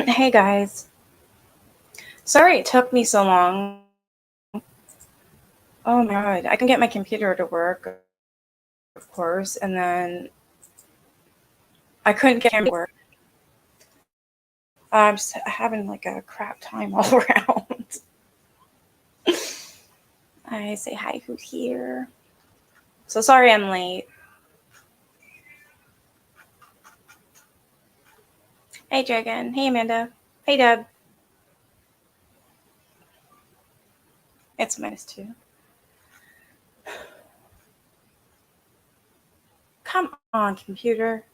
Hey guys, sorry it took me so long. Oh my god, I can get my computer to work, of course, and then I couldn't get it to work. I'm just having like a crap time all around. I say hi, who's here? So sorry I'm late. Hey Dragon, hey Amanda, hey Deb. It's -2. Come on, computer.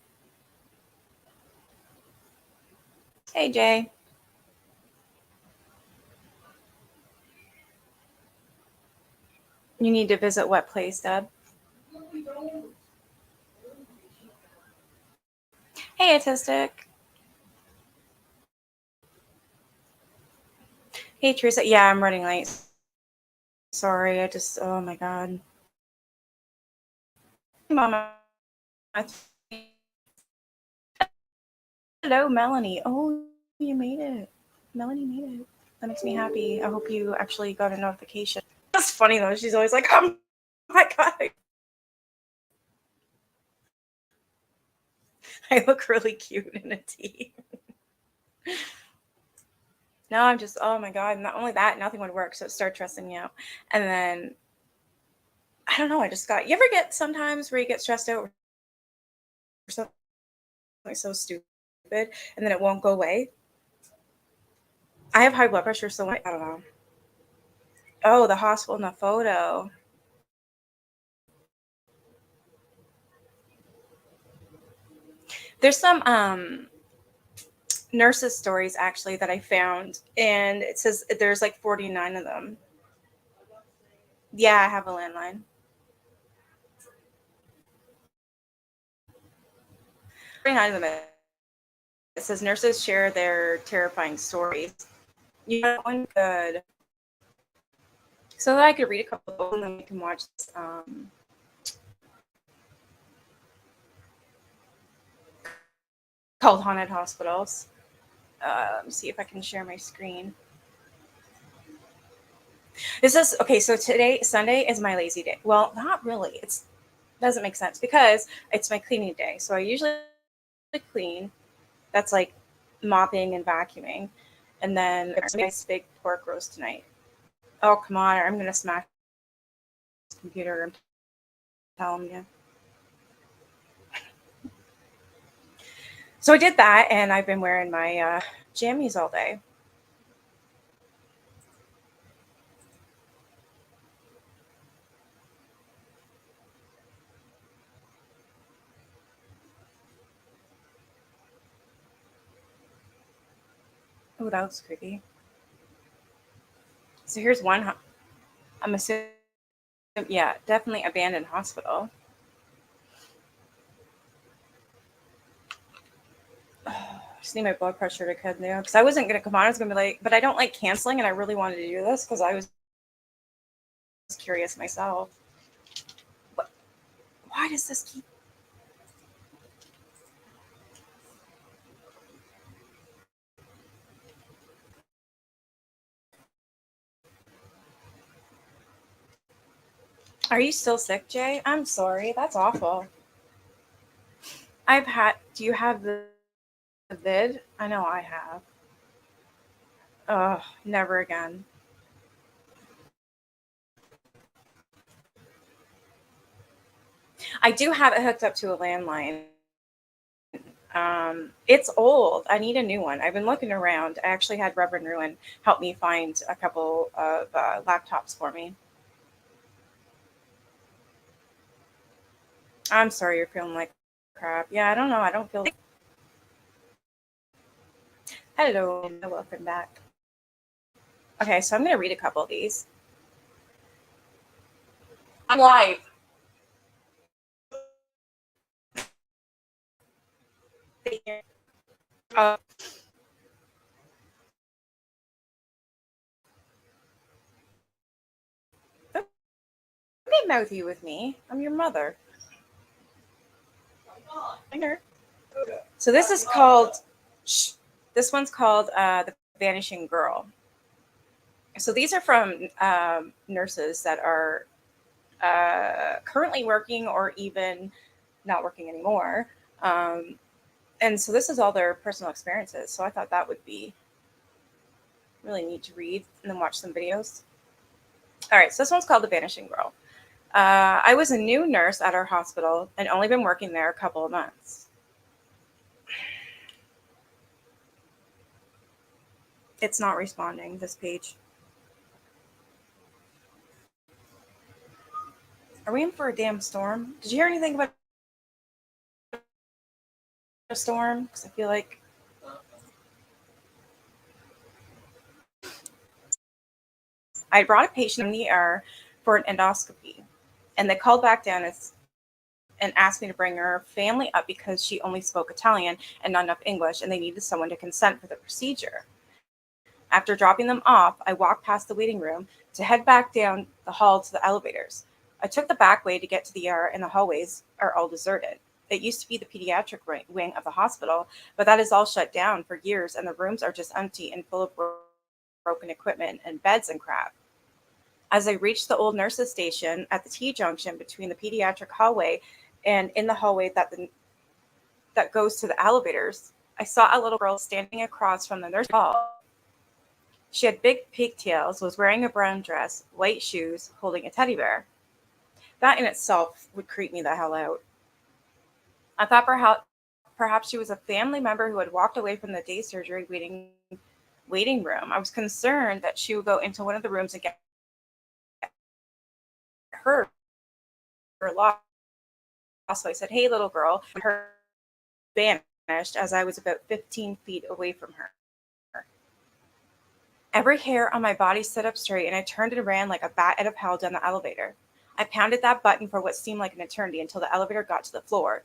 Hey Jay. You need to visit what place, Deb? Hey Autistic. Hey Teresa. Yeah, I'm running late. Sorry, oh my god. Hey, Mama. Hello, Melanie. Oh, you made it. Melanie made it. That makes me happy. I hope you actually got a notification. That's funny though. She's always like, oh my god. I look really cute in a tee. No, I'm just, oh my god. Not only that, nothing would work. So it started stressing me out. And then, I don't know. You ever get sometimes where you get stressed out or something so stupid and then it won't go away? I have high blood pressure, so I don't know. Oh, the hospital in the photo. There's some nurses' stories actually that I found, and it says there's like 49 of them. Yeah, I have a landline. 49 of them. It says nurses share their terrifying stories. Yeah, one good. So that I could read a couple of them and then we can watch this, called Haunted Hospitals. Let me see if I can share my screen. This is okay. So today, Sunday, is my lazy day. Well, not really. It doesn't make sense because it's my cleaning day. So I usually clean. That's like mopping and vacuuming, and then there's a nice big pork roast tonight. Oh come on! I'm gonna smash the computer. I'm telling you. So I did that, and I've been wearing my jammies all day. Oh, that was creepy. So here's one. I'm assuming, yeah, definitely abandoned hospital. I just need my blood pressure to come down because I wasn't gonna come on. I was gonna be like, but I don't like canceling, and I really wanted to do this because I was curious myself. What? Why does this keep? Are you still sick, Jay? I'm sorry. That's awful. Do you have the vid? I know I have. Oh, never again. I do have it hooked up to a landline. It's old. I need a new one. I've been looking around. I actually had Reverend Ruin help me find a couple of laptops for me. I'm sorry you're feeling like crap. Yeah, I don't know. I don't feel. Hello, welcome back. Okay, so I'm going to read a couple of these. I'm live. Uh, don't get mouthy with me. I'm your mother. So this is called. This one's called "The Vanishing Girl." So these are from nurses that are currently working or even not working anymore. Um, and so this is all their personal experiences. So I thought that would be really neat to read and then watch some videos. All right, so this one's called The Vanishing Girl. I was a new nurse at our hospital and only been working there a couple of months. It's not responding, this page. Are we in for a damn storm? Did you hear anything about a storm? Because I feel like I brought a patient in the ER for an endoscopy, and they called back down and asked me to bring her family up because she only spoke Italian and not enough English, and they needed someone to consent for the procedure. After dropping them off, I walked past the waiting room to head back down the hall to the elevators. I took the back way to get to the ER, and the hallways are all deserted. It used to be the pediatric wing of the hospital, but that is all shut down for years, and the rooms are just empty and full of broken equipment and beds and crap. As I reached the old nurses' station at the T junction between the pediatric hallway and in the hallway that goes to the elevators, I saw a little girl standing across from the nurse hall. She had big pigtails, was wearing a brown dress, white shoes, holding a teddy bear. That in itself would creep me the hell out. I thought perhaps she was a family member who had walked away from the day surgery waiting room. I was concerned that she would go into one of the rooms and get hurt or lost. So I said, "Hey, little girl." Her vanished as I was about 15 feet away from her. Every hair on my body stood up straight, and I turned and ran like a bat out of hell down the elevator. I pounded that button for what seemed like an eternity until the elevator got to the floor.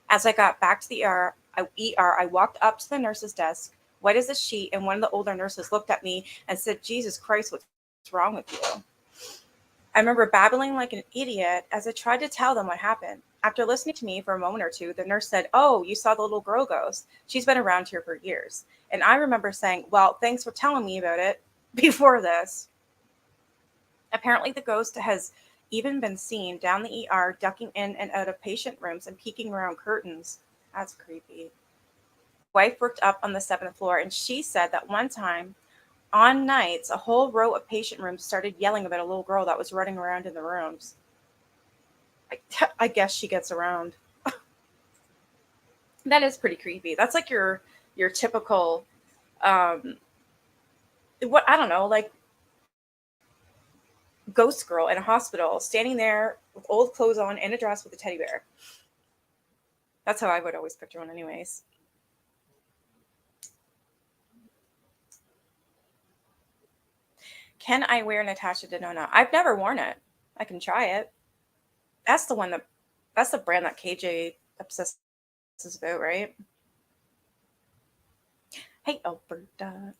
As I got back to the I walked up to the nurse's desk, white as a sheet, and one of the older nurses looked at me and said, "Jesus Christ, what's wrong with you?" I remember babbling like an idiot as I tried to tell them what happened. After listening to me for a moment or two, the nurse said, "Oh, you saw the little girl ghost. She's been around here for years." And I remember saying, "Well, thanks for telling me about it before this." Apparently, the ghost has even been seen down the ER, ducking in and out of patient rooms and peeking around curtains. That's creepy. My wife worked up on the seventh floor, and she said that one time on nights, a whole row of patient rooms started yelling about a little girl that was running around in the rooms. I guess she gets around. That is pretty creepy. That's like your typical um what I don't know, like ghost girl in a hospital standing there with old clothes on and a dress with a teddy bear. That's how I would always picture one anyways. Can I wear Natasha Denona? I've never worn it. I can try it. That's the one that that's the brand that KJ obsesses about, right? Hey, Alberta.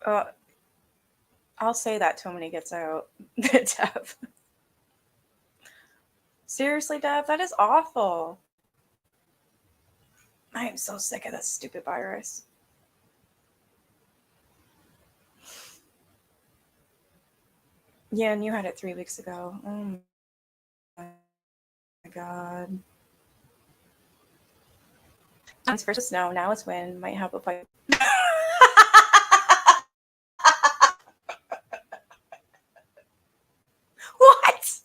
Uh, I'll say that to him when he gets out. Dev. Seriously, Dev, that is awful. I am so sick of this stupid virus. Yeah, and you had it 3 weeks ago. Oh my god. It's first snow, now it's wind. Might have a fight. What?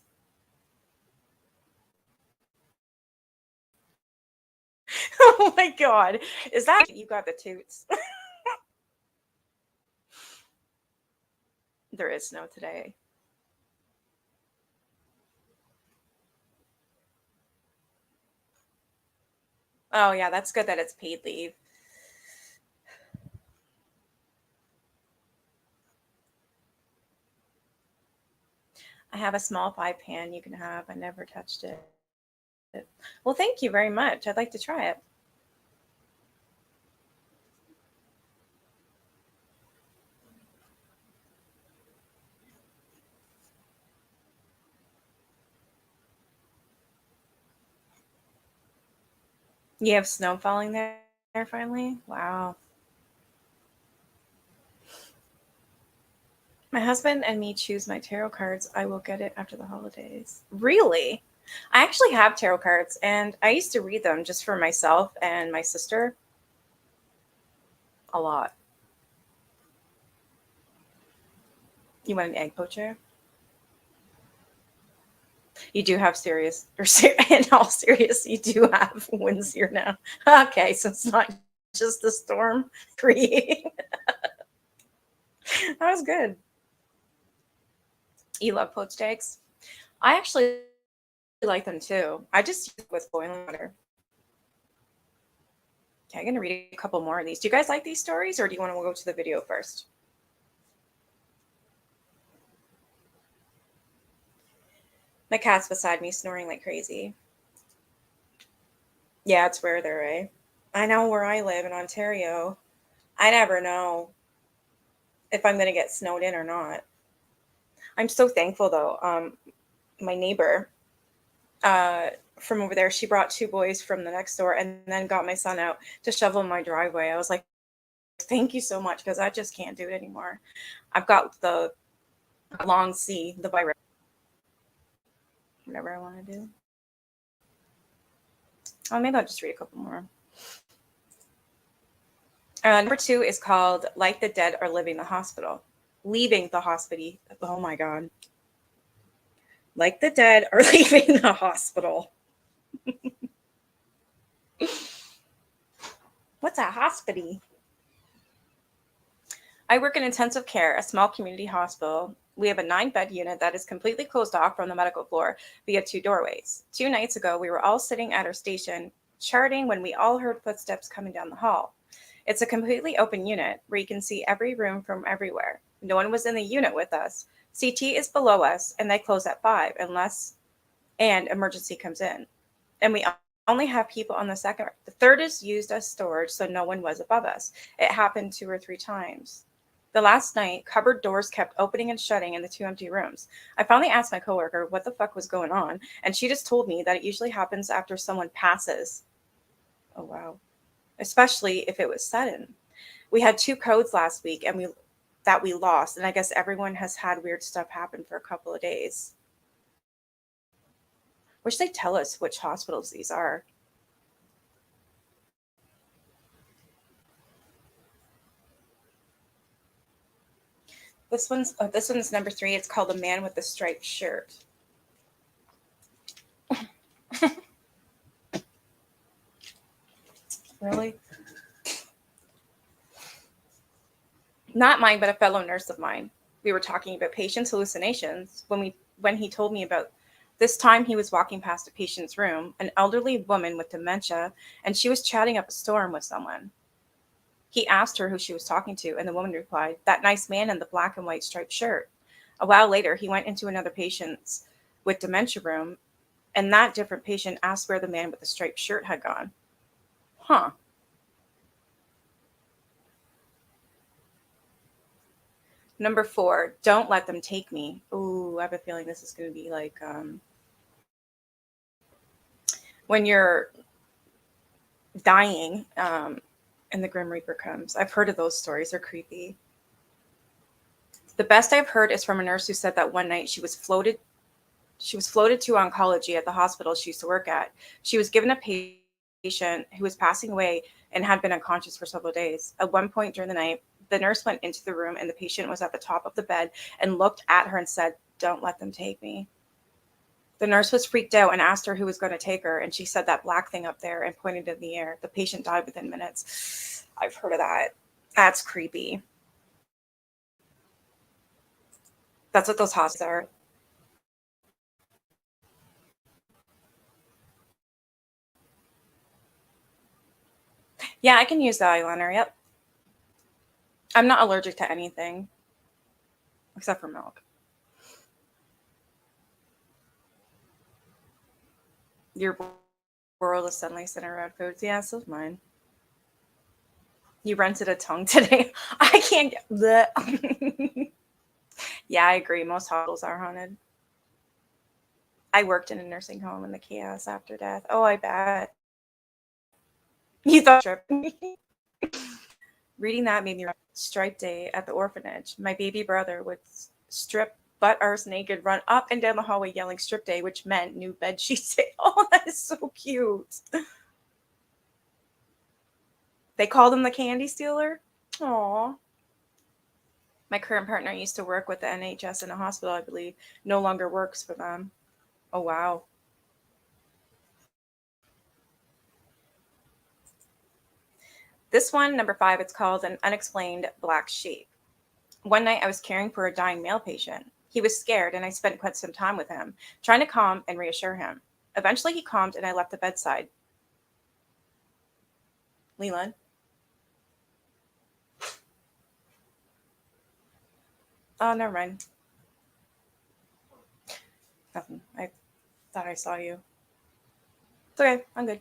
Oh my God. Is that you got the toots? There is snow today. Oh yeah, that's good that it's paid leave. I have a small pie pan you can have. I never touched it. Well, thank you very much. I'd like to try it. You have snow falling there finally? Wow. My husband and me choose my tarot cards. I will get it after the holidays. Really? I actually have tarot cards and I used to read them just for myself and my sister a lot. You want an egg poacher? You do have serious, or in all serious, you do have winds here now. Okay, so it's not just the storm creating. That was good. You love poached eggs? I actually like them too. I just use it with boiling water. Okay, I'm gonna read a couple more of these. Do you guys like these stories, or do you want to go to the video first? My cat's beside me snoring like crazy. Yeah, it's where they're right. I know where I live in Ontario. I never know if I'm gonna get snowed in or not. I'm so thankful though. My neighbor uh, from over there, she brought two boys from the next door and then got my son out to shovel my driveway. I was like, thank you so much because I just can't do it anymore. I've got the long C, the virus, whatever I want to do. Oh, maybe I'll just read a couple more. Number two is called Like the Dead Are Living the Hospital. Leaving the hospital. Oh my God. Like the dead are leaving the hospital. What's a hospital? I work in intensive care, a small community hospital. We have a 9-bed unit that is completely closed off from the medical floor via two doorways. 2 nights ago, we were all sitting at our station charting when we all heard footsteps coming down the hall. It's a completely open unit where you can see every room from everywhere. No one was in the unit with us. CT is below us, and they close at 5 unless and emergency comes in. And we only have people on the second. The third is used as storage, so no one was above us. It happened 2 or 3 times. The last night, cupboard doors kept opening and shutting in the two empty rooms. I finally asked my coworker what the fuck was going on, and she just told me that it usually happens after someone passes. Oh wow. Especially if it was sudden. We had 2 codes last week and we lost, and I guess everyone has had weird stuff happen for a couple of days. Wish they tell us which hospitals these are. This one's number 3. It's called The Man with the Striped Shirt. Really? Not mine, but a fellow nurse of mine. We were talking about patients' hallucinations when he told me about this time he was walking past a patient's room, an elderly woman with dementia, and she was chatting up a storm with someone. He asked her who she was talking to, and the woman replied, "That nice man in the black and white striped shirt." A while later, he went into another patient's with dementia room, and that different patient asked where the man with the striped shirt had gone. Huh. Number 4, don't let them take me. Ooh, I have a feeling this is going to be like when you're dying and the Grim Reaper comes. I've heard of those stories. They're creepy. The best I've heard is from a nurse who said that one night she was floated to oncology at the hospital she used to work at. She was given a patient who was passing away and had been unconscious for several days. At one point during the night, the nurse went into the room and the patient was at the top of the bed and looked at her and said, "Don't let them take me." The nurse was freaked out and asked her who was going to take her, and she said that black thing up there and pointed in the air. The patient died within minutes. I've heard of that. That's creepy. That's what those hospitals are. Yeah, I can use the eyeliner. Yep. I'm not allergic to anything except for milk. Your world is suddenly centered around foods. Yeah, so's mine. You rented a tongue today. I can't get that. Yeah, I agree. Most hospitals are haunted. I worked in a nursing home in the chaos after death. Oh, I bet. You thought trip. Reading that made me stripe day at the orphanage. My baby brother would strip butt arse naked, run up and down the hallway yelling strip day, which meant new bed sheets day. Oh, that is so cute. They called him the candy stealer. Aw. My current partner used to work with the NHS in a hospital, I believe. No longer works for them. Oh, wow. This one, number 5, it's called an unexplained black sheep. One night I was caring for a dying male patient. He was scared, and I spent quite some time with him, trying to calm and reassure him. Eventually, he calmed, and I left the bedside. Leland? Oh, never mind. Nothing. I thought I saw you. It's okay. I'm good.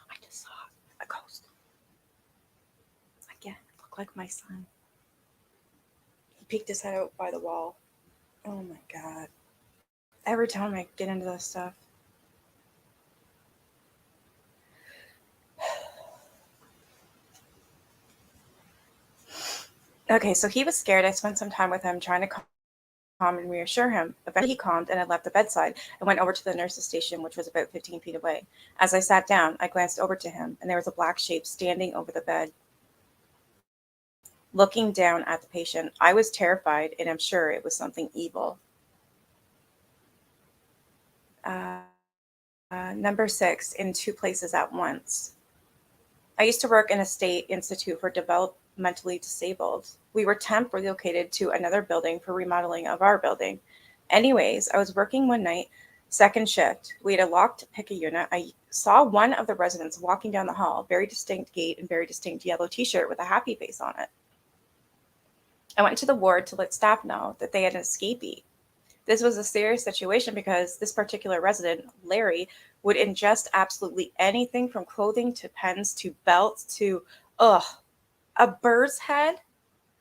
I just saw a ghost. Again, it looked like my son. He peeked his head out by the wall. Oh my god. Every time I get into this stuff. Okay, so he was scared. I spent some time with him trying to calm and reassure him. Eventually, he calmed and I left the bedside and went over to the nurse's station, which was about 15 feet away. As I sat down, I glanced over to him, and there was a black shape standing over the bed, looking down at the patient. I was terrified, and I'm sure it was something evil. Uh, Number 6, in 2 places at once. I used to work in a state institute for developmentally disabled. We were temp relocated to another building for remodeling of our building. Anyways, I was working one night, second shift. We had a locked picket unit. I saw one of the residents walking down the hall, very distinct gait and very distinct yellow t-shirt with a happy face on it. I went to the ward to let staff know that they had an escapee. This was a serious situation because this particular resident, Larry, would ingest absolutely anything from clothing to pens to belts to, ugh, a bird's head,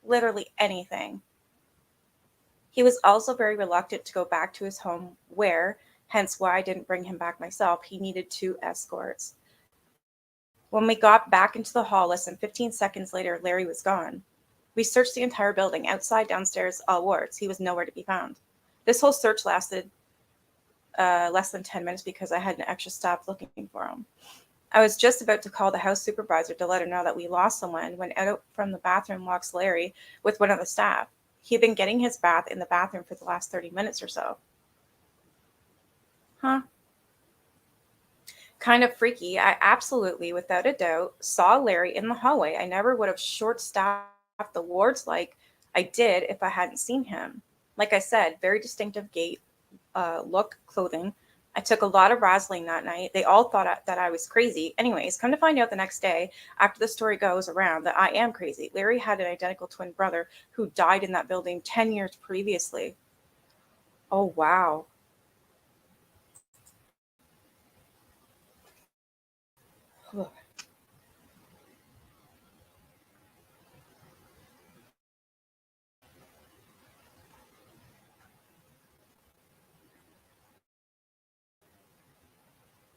literally anything. He was also very reluctant to go back to his home where, hence why I didn't bring him back myself, he needed 2 escorts. When we got back into the hall less than 15 seconds later, Larry was gone. We searched the entire building, outside, downstairs, all wards. He was nowhere to be found. This whole search lasted less than 10 minutes because I had an extra staff looking for him. I was just about to call the house supervisor to let her know that we lost someone when out from the bathroom walks Larry with one of the staff. He had been getting his bath in the bathroom for the last 30 minutes or so. Huh? Kind of freaky. I absolutely, without a doubt, saw Larry in the hallway. I never would have short staffed the wards like I did if I hadn't seen him. Like I said, very distinctive gait, look, clothing. I took a lot of Riesling that night. They all thought that I was crazy. Anyways, come to find out the next day, after the story goes around, that I am crazy. Larry had an identical twin brother who died in that building 10 years previously. Oh, wow.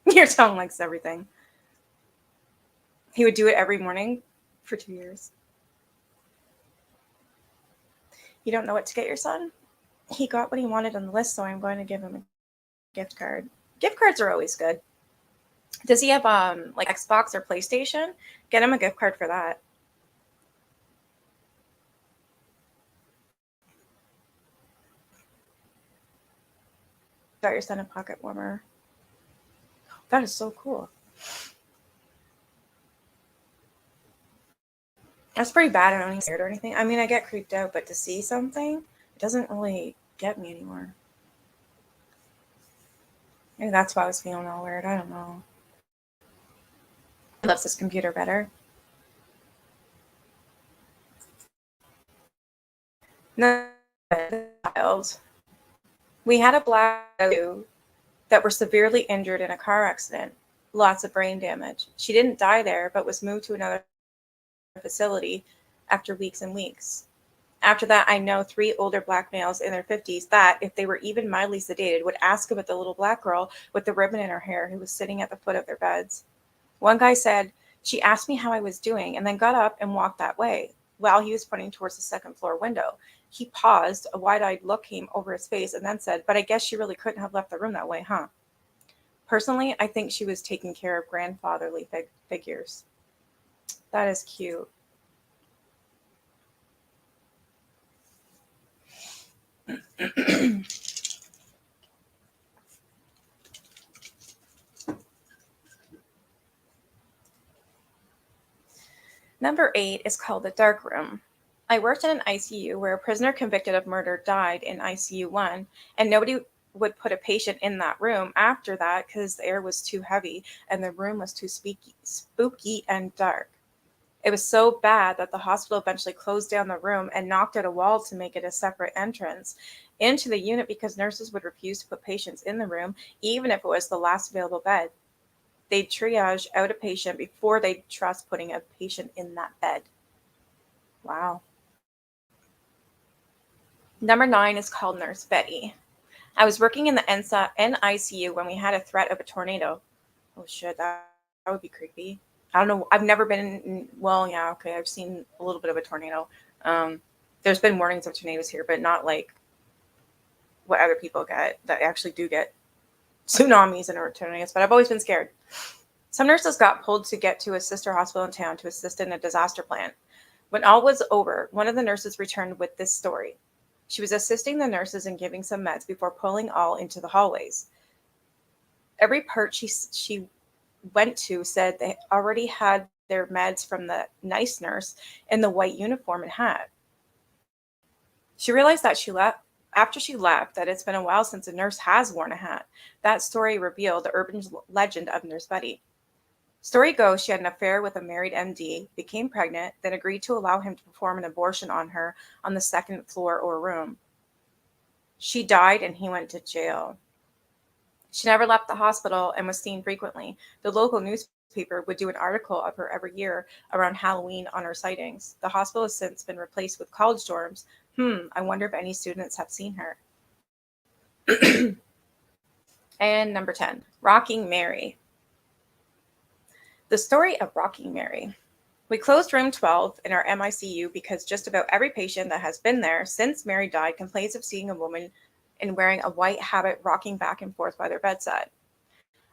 Your tongue likes everything. He would do it every morning for 2 years. You don't know what to get your son? He got what he wanted on the list, so I'm going to give him a gift card. Gift cards are always good. Does he have like Xbox or PlayStation? Get him a gift card for that. got your son a pocket warmer. That is so cool. That's pretty bad. I don't get scared or anything. I mean, I get creeped out, but to see something, it doesn't really get me anymore. Maybe that's why I was feeling all weird. I don't know. He loves this computer better. No, child. We had a black that were severely injured in a car accident. Lots of brain damage. She didn't die there, but was moved to another facility after weeks and weeks. After that, I know 3 older black males in their 50s that, if they were even mildly sedated, would ask about the little black girl with the ribbon in her hair who was sitting at the foot of their beds. One guy said, "She asked me how I was doing and then got up and walked that way." While he was pointing towards the second floor window, he paused, a wide-eyed look came over his face, and then said, "But I guess she really couldn't have left the room that way, huh?" Personally, I think she was taking care of grandfatherly figures. That is cute. Number 8 is called the dark room. I worked in an ICU where a prisoner convicted of murder died in ICU 1, and nobody would put a patient in that room after that because the air was too heavy and the room was too spooky and dark. It was so bad that the hospital eventually closed down the room and knocked out a wall to make it a separate entrance into the unit because nurses would refuse to put patients in the room, even if it was the last available bed. They'd triage out a patient before they'd trust putting a patient in that bed. Wow. Number 9 is called Nurse Betty. I was working in the NICU when we had a threat of a tornado. Oh shit, that would be creepy. I don't know. I've never been in, well, yeah, okay. I've seen a little bit of a tornado. Um, there's been warnings of tornadoes here, but not like what other people get that actually do get tsunamis and tornadoes. But I've always been scared. Some nurses got pulled to get to a sister hospital in town to assist in a disaster plan. When all was over, one of the nurses returned with this story. She was assisting the nurses in giving some meds before pulling all into the hallways. Every part she went to said they already had their meds from the nice nurse in the white uniform and hat. She realized that she left that it's been a while since a nurse has worn a hat. That story revealed the urban legend of Nurse Betty. Story goes she had an affair with a married MD, became pregnant, then agreed to allow him to perform an abortion on her on the second floor or room. She died and he went to jail. She never left the hospital and was seen frequently. The local newspaper would do an article of her every year around Halloween on her sightings. The hospital has since been replaced with college dorms. I wonder if any students have seen her. And number 10, Rocking Mary. The story of Rocking Mary. We closed room 12 in our MICU because just about every patient that has been there since Mary died complains of seeing a woman in wearing a white habit rocking back and forth by their bedside.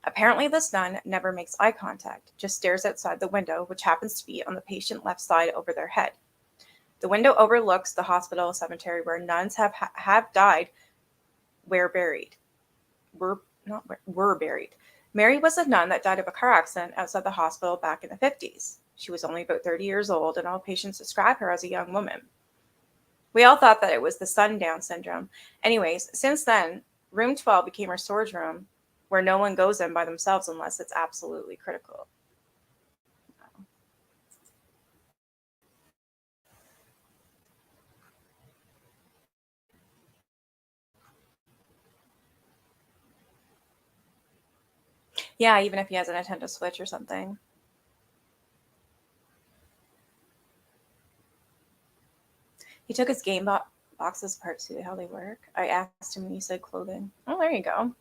Apparently, this nun never makes eye contact, just stares outside the window, which happens to be on the patient left side over their head. The window overlooks the hospital cemetery where nuns have died, were buried. Were buried. Mary was a nun that died of a car accident outside the hospital back in the 50s. She was only about 30 years old, and all patients describe her as a young woman. We all thought that it was the sundown syndrome. Anyways, since then, room 12 became her storage room, where no one goes in by themselves unless it's absolutely critical. Yeah, even if he has a Nintendo Switch or something. He took his game boxes apart to see how they work. I asked him and he said clothing. Oh, there you go.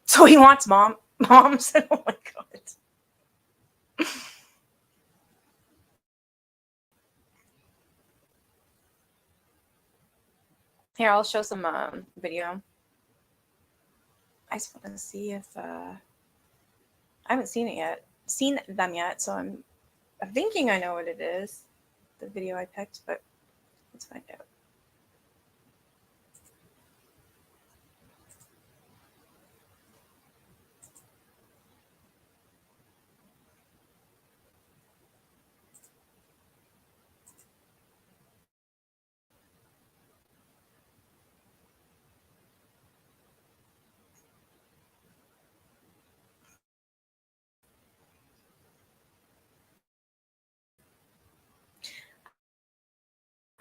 So he wants moms. Oh my god. Here, I'll show some video. I just want to see if I haven't seen them yet, so I'm thinking I know what it is. The video I picked, but let's find out.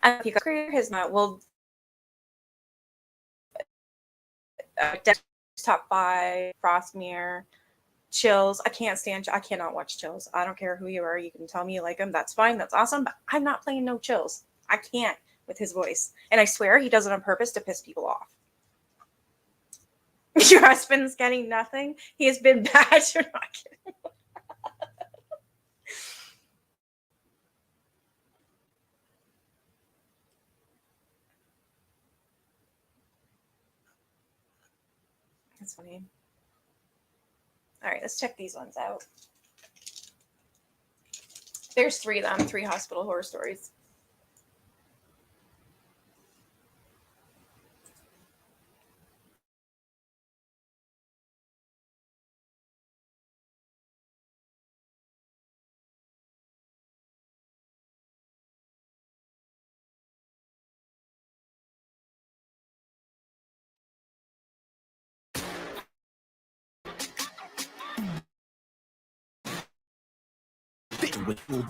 And if you clear his nut, we'll top 5, Frostmere, Chills. I cannot watch Chills. I don't care who you are. You can tell me you like him. That's fine. That's awesome. But I'm not playing no Chills. I can't with his voice. And I swear he does it on purpose to piss people off. Your husband's getting nothing? He has been bad. You're not kidding. That's funny. All right, let's check these ones out. There's 3 of them, 3 hospital horror stories.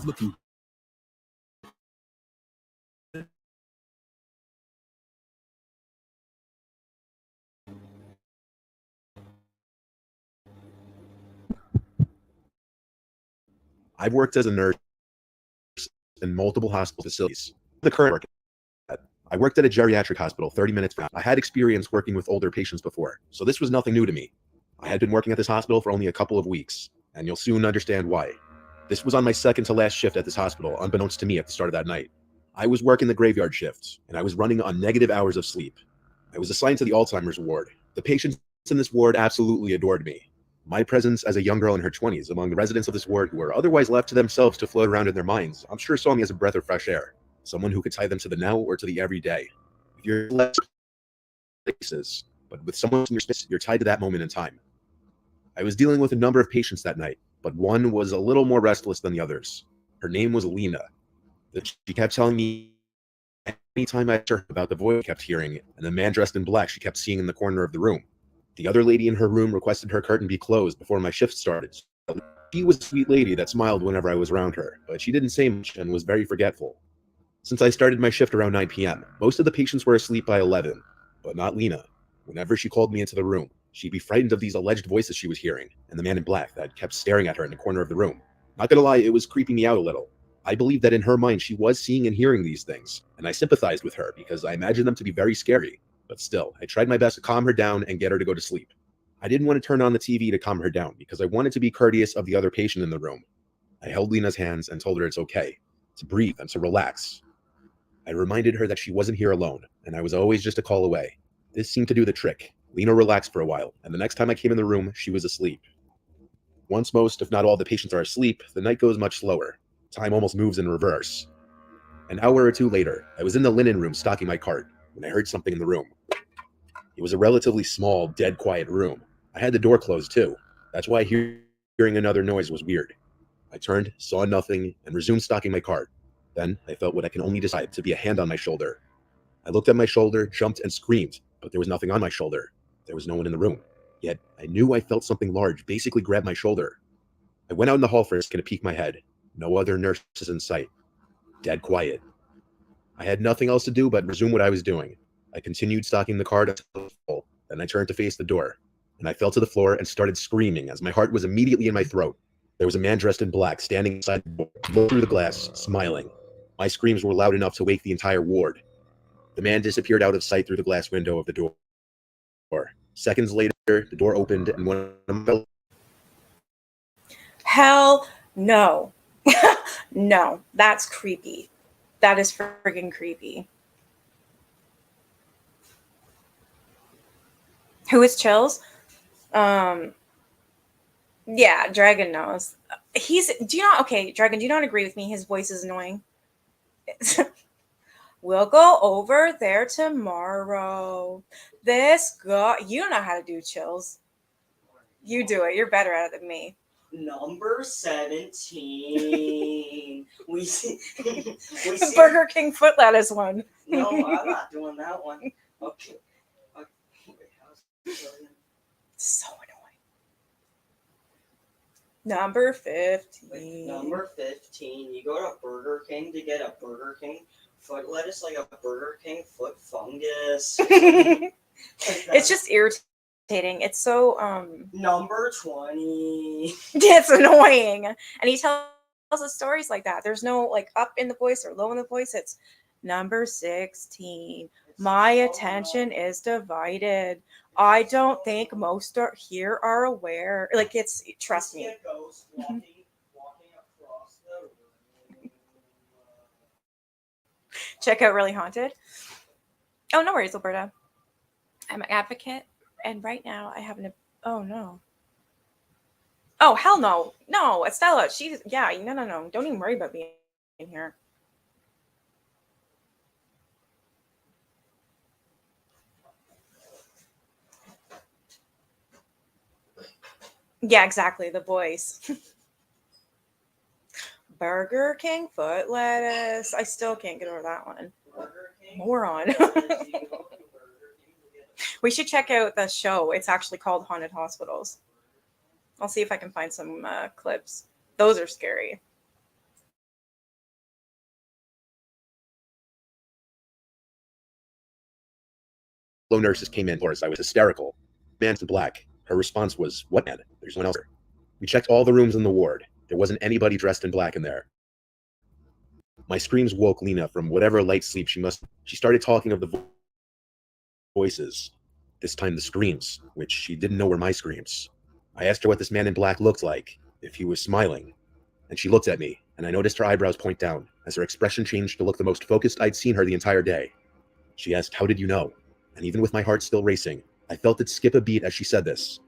Looking. I've worked as a nurse in multiple hospital facilities. The current work I worked at a geriatric hospital 30 minutes from. I had experience working with older patients before, so this was nothing new to me. I had been working at this hospital for only a couple of weeks, and you'll soon understand why. This was on my second to last shift at this hospital, unbeknownst to me at the start of that night. I was working the graveyard shift, and I was running on negative hours of sleep. I was assigned to the Alzheimer's ward. The patients in this ward absolutely adored me. My presence as a young girl in her 20s among the residents of this ward who were otherwise left to themselves to float around in their minds, I'm sure saw me as a breath of fresh air, someone who could tie them to the now or to the everyday. If you're less places, but with someone in your space, you're tied to that moment in time. I was dealing with a number of patients that night, but one was a little more restless than the others. Her name was Lena. She kept telling me anytime I asked her about the voice she kept hearing and the man dressed in black she kept seeing in the corner of the room. The other lady in her room requested her curtain be closed before my shift started. She was a sweet lady that smiled whenever I was around her, but she didn't say much and was very forgetful. Since I started my shift around 9 p.m., most of the patients were asleep by 11, but not Lena. Whenever she called me into the room, she'd be frightened of these alleged voices she was hearing and the man in black that kept staring at her in the corner of the room. Not gonna lie, it was creeping me out a little. I believe that in her mind she was seeing and hearing these things, and I sympathized with her because I imagined them to be very scary. But still, I tried my best to calm her down and get her to go to sleep. I didn't want to turn on the TV to calm her down because I wanted to be courteous of the other patient in the room. I held Lena's hands and told her it's okay, to breathe and to relax. I reminded her that she wasn't here alone, and I was always just a call away. This seemed to do the trick. Lena relaxed for a while, and the next time I came in the room, she was asleep. Once most, if not all, the patients are asleep, the night goes much slower. Time almost moves in reverse. An hour or 2 later, I was in the linen room stocking my cart when I heard something in the room. It was a relatively small, dead quiet room. I had the door closed too. That's why hearing another noise was weird. I turned, saw nothing, and resumed stocking my cart. Then I felt what I can only decide to be a hand on my shoulder. I looked at my shoulder, jumped, and screamed, but there was nothing on my shoulder. There was no one in the room. Yet I knew I felt something large basically grab my shoulder. I went out in the hall for a second to peek my head. No other nurses in sight. Dead quiet. I had nothing else to do but resume what I was doing. I continued stocking the cart until it was full. Then I turned to face the door, and I fell to the floor and started screaming as my heart was immediately in my throat. There was a man dressed in black standing inside the door, looking through the glass, smiling. My screams were loud enough to wake the entire ward. The man disappeared out of sight through the glass window of the door. Seconds later, the door opened and one of my... Hell no. No, that's creepy. That is friggin' creepy. Who is Chills? Yeah, Dragon knows. Dragon, do you not agree with me? His voice is annoying. We'll go over there tomorrow. This guy, you don't know how to do Chills. You do it. You're better at it than me. Number 17. we see Burger King foot lettuce one. No, I'm not doing that one. Okay. Wait, how's it? So annoying. Number 15. Number 15. You go to Burger King to get a Burger King foot lettuce, like a Burger King foot fungus. It's just irritating. It's so number 20. it's annoying. And he tells us stories like that. There's no like up in the voice or low in the voice. It's number 16. My attention is divided. I don't think most are here are aware. Like it's trust me. A ghost walking across the room. Check out Really Haunted. Oh, no worries, Alberta. I'm an advocate, and right now I have oh no. Oh hell no, no, Estella. She's no. Don't even worry about being in here. Yeah, exactly. The voice. Burger King foot lettuce. I still can't get over that one. Moron. We should check out the show. It's actually called Haunted Hospitals. I'll see if I can find some clips. Those are scary. Nurses came in for us. I was hysterical. Man's in black. Her response was, "What man? There's no one else." We checked all the rooms in the ward. There wasn't anybody dressed in black in there. My screams woke Lena from whatever light sleep she started talking of the voices. This time the screams, which she didn't know were my screams. I asked her what this man in black looked like, if he was smiling. And she looked at me, and I noticed her eyebrows point down, as her expression changed to look the most focused I'd seen her the entire day. She asked, "How did you know?" And even with my heart still racing, I felt it skip a beat as she said this.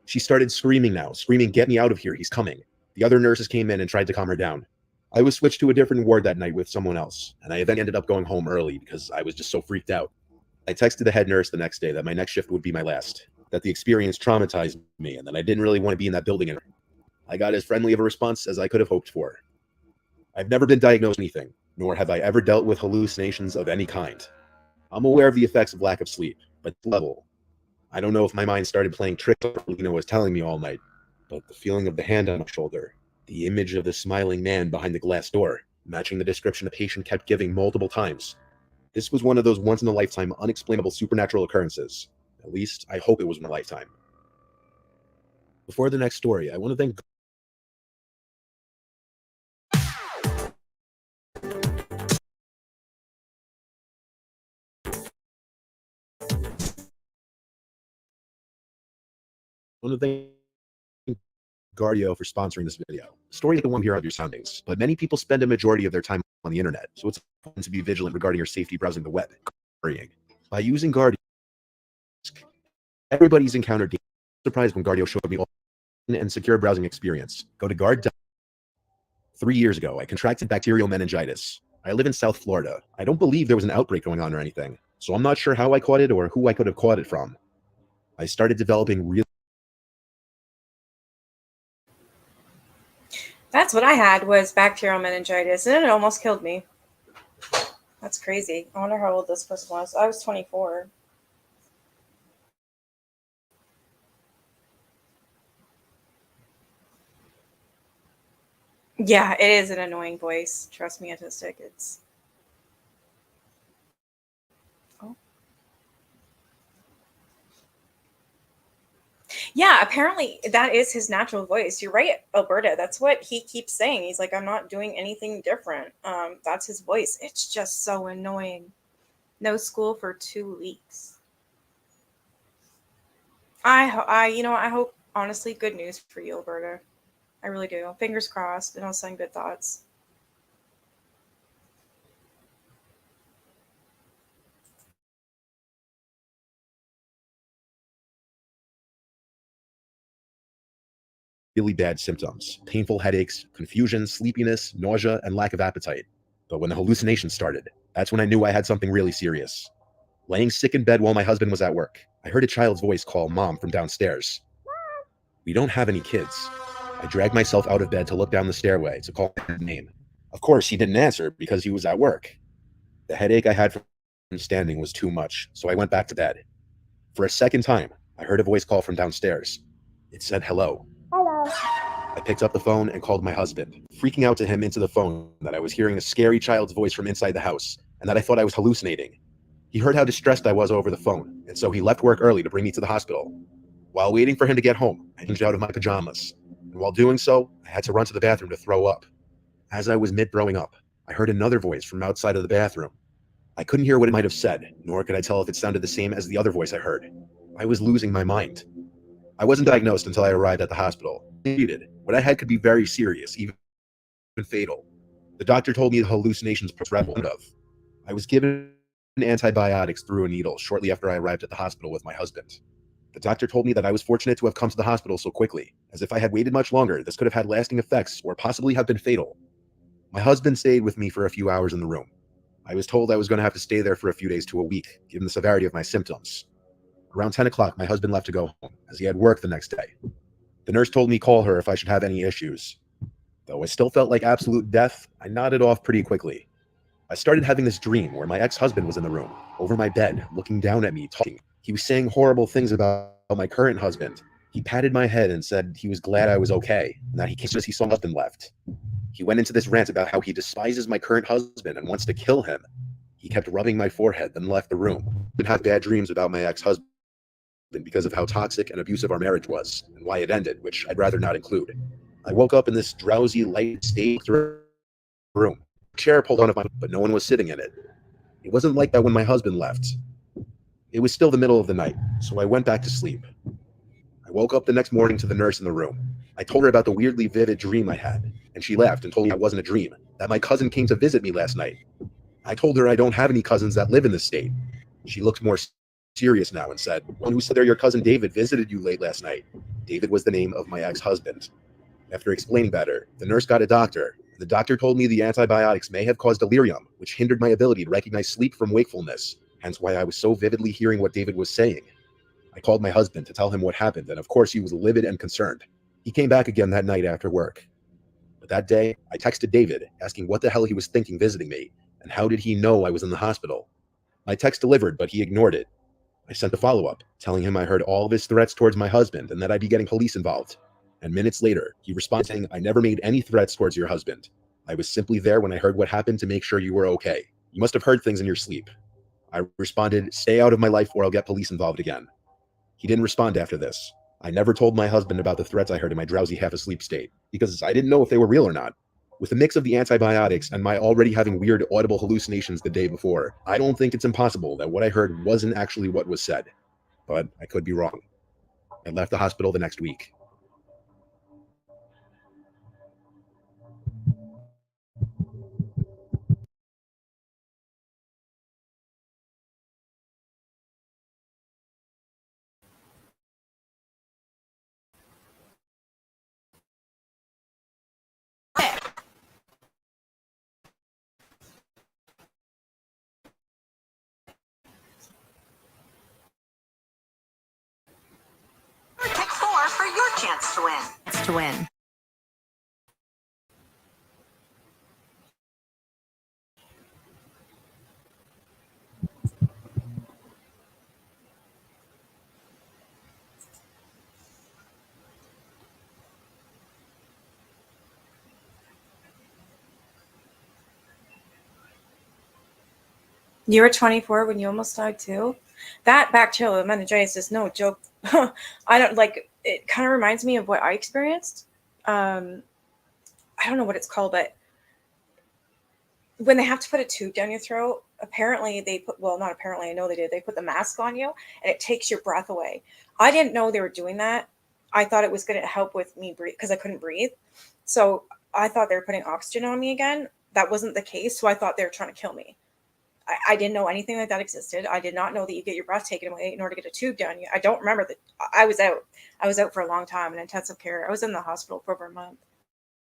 She started screaming now, screaming, "Get me out of here, he's coming." The other nurses came in and tried to calm her down. I was switched to a different ward that night with someone else, and I then ended up going home early because I was just so freaked out. I texted the head nurse the next day that my next shift would be my last, that the experience traumatized me, and that I didn't really want to be in that building anymore. I got as friendly of a response as I could have hoped for. I've never been diagnosed with anything, nor have I ever dealt with hallucinations of any kind. I'm aware of the effects of lack of sleep, but level. I don't know if my mind started playing tricks like Lena was telling me all night, but the feeling of the hand on my shoulder, the image of the smiling man behind the glass door, matching the description the patient kept giving multiple times. This was one of those once-in-a-lifetime unexplainable supernatural occurrences. At least, I hope it was in a lifetime. Before the next story, I want to thank Gardio for sponsoring this video. Story like the one here of your surroundings, but many people spend a majority of their time on the internet, so it's important to be vigilant regarding your safety browsing the web. By using Gardio, everybody's encountered danger. Surprised when Gardio showed me all and secure browsing experience. Go to Guard. 3 years ago, I contracted bacterial meningitis. I live in South Florida. I don't believe there was an outbreak going on or anything, so I'm not sure how I caught it or who I could have caught it from. I started developing real. That's what I had was bacterial meningitis, and it almost killed me. That's crazy. I wonder how old this person was. I was 24. Yeah, it is an annoying voice. Trust me, autistic. It's. Oh. Yeah, apparently that is his natural voice. You're right, Alberta. That's what he keeps saying. He's like, I'm not doing anything different. That's his voice. It's just so annoying. No school for 2 weeks. I hope, honestly, good news for you, Alberta. I really do. Fingers crossed, and I'll send good thoughts. Really bad symptoms: painful headaches, confusion, sleepiness, nausea, and lack of appetite. But when the hallucinations started, that's when I knew I had something really serious. Laying sick in bed while my husband was at work, I heard a child's voice call Mom from downstairs. We don't have any kids. I dragged myself out of bed to look down the stairway to call his name. Of course, he didn't answer because he was at work. The headache I had from standing was too much, so I went back to bed. For a second time, I heard a voice call from downstairs. It said hello. Hello. I picked up the phone and called my husband, freaking out to him into the phone that I was hearing a scary child's voice from inside the house. and that I thought I was hallucinating. He heard how distressed I was over the phone, and so he left work early to bring me to the hospital. While waiting for him to get home, I changed out of my pajamas, and while doing so, I had to run to the bathroom to throw up. As I was mid-throwing up, I heard another voice from outside of the bathroom. I couldn't hear what it might have said, nor could I tell if it sounded the same as the other voice I heard. I was losing my mind. I wasn't diagnosed until I arrived at the hospital. What I had could be very serious, even fatal. The doctor told me the hallucinations were prevalent of. I was given antibiotics through a needle shortly after I arrived at the hospital with my husband. The doctor told me that I was fortunate to have come to the hospital so quickly, as if I had waited much longer, this could have had lasting effects or possibly have been fatal. My husband stayed with me for a few hours in the room. I was told I was going to have to stay there for a few days to a week, given the severity of my symptoms. Around 10 o'clock, my husband left to go home, as he had work the next day. The nurse told me call her if I should have any issues. Though I still felt like absolute death, I nodded off pretty quickly. I started having this dream where my ex-husband was in the room, over my bed, looking down at me, talking. He was saying horrible things about my current husband. He patted my head and said he was glad I was okay, and that he came as he saw my husband left. He went into this rant about how he despises my current husband and wants to kill him. He kept rubbing my forehead, then left the room. I had bad dreams about my ex-husband because of how toxic and abusive our marriage was, and why it ended, which I'd rather not include. I woke up in this drowsy, light state through the room. A chair pulled out of my, but no one was sitting in it. It wasn't like that when my husband left. It was still the middle of the night, so I went back to sleep. I woke up the next morning to the nurse in the room. I told her about the weirdly vivid dream I had, and she laughed and told me it wasn't a dream, that my cousin came to visit me last night. I told her I don't have any cousins that live in this state. She looked more serious now and said, "One who said there your cousin David visited you late last night." David was the name of my ex-husband. After explaining better, the nurse got a doctor. The doctor told me the antibiotics may have caused delirium, which hindered my ability to recognize sleep from wakefulness, hence why I was so vividly hearing what David was saying. I called my husband to tell him what happened, and of course he was livid and concerned. He came back again that night after work. But that day, I texted David, asking what the hell he was thinking visiting me, and how did he know I was in the hospital. My text delivered, but he ignored it. I sent a follow-up, telling him I heard all of his threats towards my husband and that I'd be getting police involved. And minutes later, he responded saying, "I never made any threats towards your husband. I was simply there when I heard what happened to make sure you were okay. You must have heard things in your sleep." I responded, "Stay out of my life or I'll get police involved again." He didn't respond after this. I never told my husband about the threats I heard in my drowsy half-asleep state, because I didn't know if they were real or not. With the mix of the antibiotics and my already having weird audible hallucinations the day before, I don't think it's impossible that what I heard wasn't actually what was said. But I could be wrong. I left the hospital the next week. Pick 4 for your chance to win. You were 24 when you almost died too? That bacterial meningitis is no joke. I don't like it. Kind of reminds me of what I experienced. I don't know what it's called, but when they have to put a tube down your throat, apparently they put, well, not apparently, I know they did. They put the mask on you and it takes your breath away. I didn't know they were doing that. I thought it was going to help with me breathe because I couldn't breathe. So I thought they were putting oxygen on me again. That wasn't the case. So I thought they were trying to kill me. I didn't know anything like that existed. I did not know that you get your breath taken away in order to get a tube down you. I don't remember that. I was out. I was out for a long time in intensive care. I was in the hospital for over a month.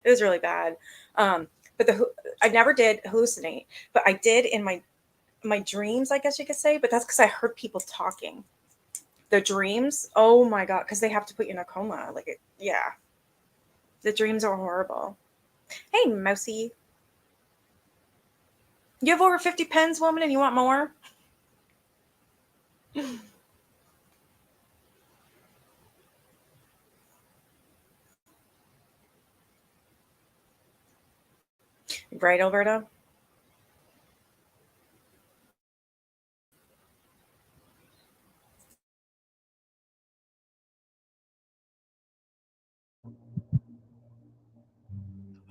It was really bad. But I never did hallucinate, but I did in my dreams, I guess you could say. But that's because I heard people talking. The dreams, oh my god, because they have to put you in a coma. Yeah, the dreams are horrible. Hey, Mousy. You have over 50 pens, woman, and you want more? Right, Alberta?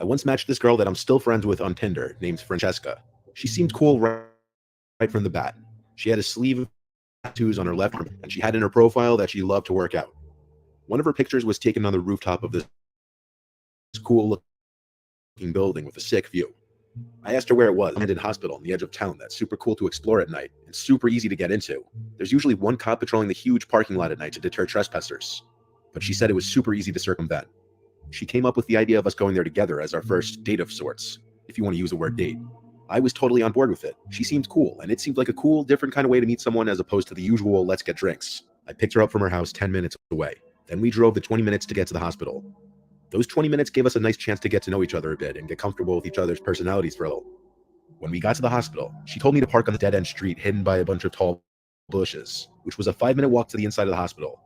I once matched this girl that I'm still friends with on Tinder named Francesca. She seemed cool right from the bat. She had a sleeve of tattoos on her left arm, and she had in her profile that she loved to work out. One of her pictures was taken on the rooftop of this cool looking building with a sick view. I asked her where it was. Abandoned hospital on the edge of town that's super cool to explore at night and super easy to get into. There's usually one cop patrolling the huge parking lot at night to deter trespassers, but she said it was super easy to circumvent. She came up with the idea of us going there together as our first date of sorts, if you want to use the word date. I was totally on board with it. She seemed cool, and it seemed like a cool, different kind of way to meet someone as opposed to the usual let's get drinks. I picked her up from her house 10 minutes away. Then we drove the 20 minutes to get to the hospital. Those 20 minutes gave us a nice chance to get to know each other a bit and get comfortable with each other's personalities for a little. When we got to the hospital, she told me to park on the dead-end street hidden by a bunch of tall bushes, which was a 5-minute walk to the inside of the hospital.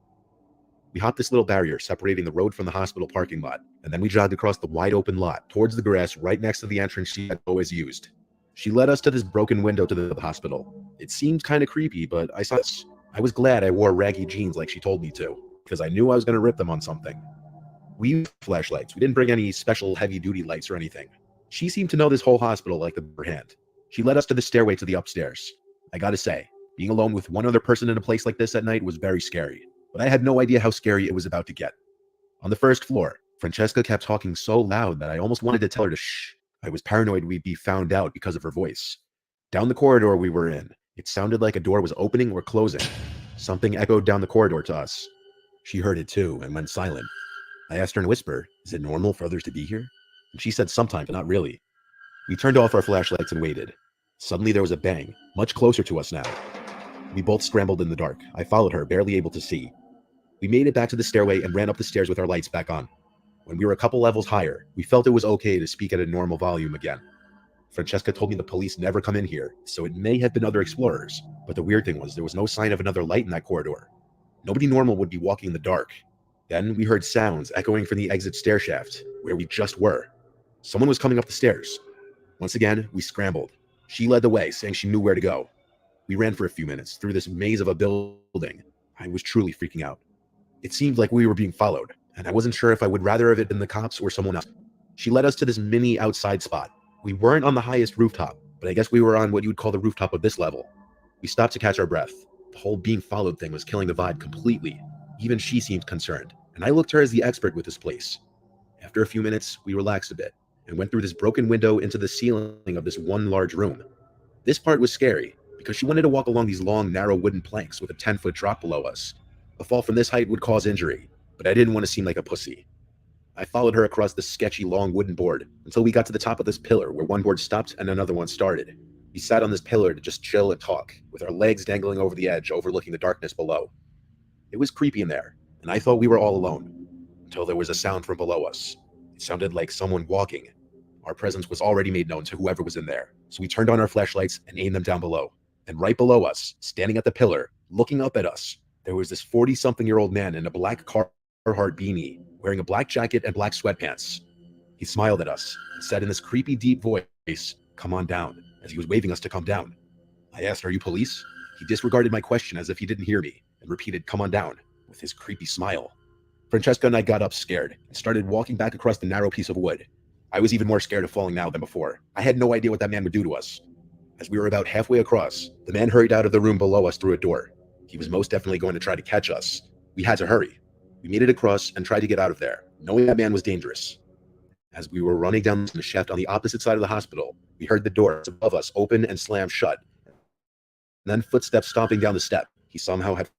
We hopped this little barrier separating the road from the hospital parking lot, and then we jogged across the wide-open lot towards the grass right next to the entrance she had always used. She led us to this broken window to the hospital. It seemed kind of creepy, but I saw this. I was glad I wore raggy jeans like she told me to, because I knew I was going to rip them on something. We used flashlights. We didn't bring any special heavy-duty lights or anything. She seemed to know this whole hospital like the back of her hand. She led us to the stairway to the upstairs. I gotta say, being alone with one other person in a place like this at night was very scary, but I had no idea how scary it was about to get. On the first floor, Francesca kept talking so loud that I almost wanted to tell her to shh. I was paranoid we'd be found out because of her voice. Down the corridor we were in, it sounded like a door was opening or closing. Something echoed down the corridor to us. She heard it too and went silent. I asked her in a whisper, "Is it normal for others to be here?" And she said sometimes, but not really. We turned off our flashlights and waited. Suddenly there was a bang, much closer to us now. We both scrambled in the dark. I followed her, barely able to see. We made it back to the stairway and ran up the stairs with our lights back on. When we were a couple levels higher, we felt it was okay to speak at a normal volume again. Francesca told me the police never come in here, so it may have been other explorers. But the weird thing was there was no sign of another light in that corridor. Nobody normal would be walking in the dark. Then we heard sounds echoing from the exit stair shaft, where we just were. Someone was coming up the stairs. Once again, we scrambled. She led the way, saying she knew where to go. We ran for a few minutes through this maze of a building. I was truly freaking out. It seemed like we were being followed, and I wasn't sure if I would rather have it been the cops or someone else. She led us to this mini outside spot. We weren't on the highest rooftop, but I guess we were on what you would call the rooftop of this level. We stopped to catch our breath. The whole being followed thing was killing the vibe completely. Even she seemed concerned, and I looked to her as the expert with this place. After a few minutes, we relaxed a bit and went through this broken window into the ceiling of this one large room. This part was scary because she wanted to walk along these long, narrow wooden planks with a 10-foot drop below us. A fall from this height would cause injury, but I didn't want to seem like a pussy. I followed her across this sketchy long wooden board until we got to the top of this pillar where one board stopped and another one started. We sat on this pillar to just chill and talk, with our legs dangling over the edge overlooking the darkness below. It was creepy in there, and I thought we were all alone, until there was a sound from below us. It sounded like someone walking. Our presence was already made known to whoever was in there, so we turned on our flashlights and aimed them down below. And right below us, standing at the pillar, looking up at us, there was this 40-something-year-old man in a black Carhartt beanie, wearing a black jacket and black sweatpants. He smiled at us and said in this creepy, deep voice, "Come on down," as he was waving us to come down. I asked, "Are you police?" He disregarded my question as if he didn't hear me and repeated, "Come on down," with his creepy smile. Francesca and I got up scared and started walking back across the narrow piece of wood. I was even more scared of falling now than before. I had no idea what that man would do to us. As we were about halfway across, the man hurried out of the room below us through a door. He was most definitely going to try to catch us. We had to hurry. We made it across and tried to get out of there, knowing that man was dangerous. As we were running down the shaft on the opposite side of the hospital, we heard the doors above us open and slam shut. And then footsteps stomping down the step. He somehow had...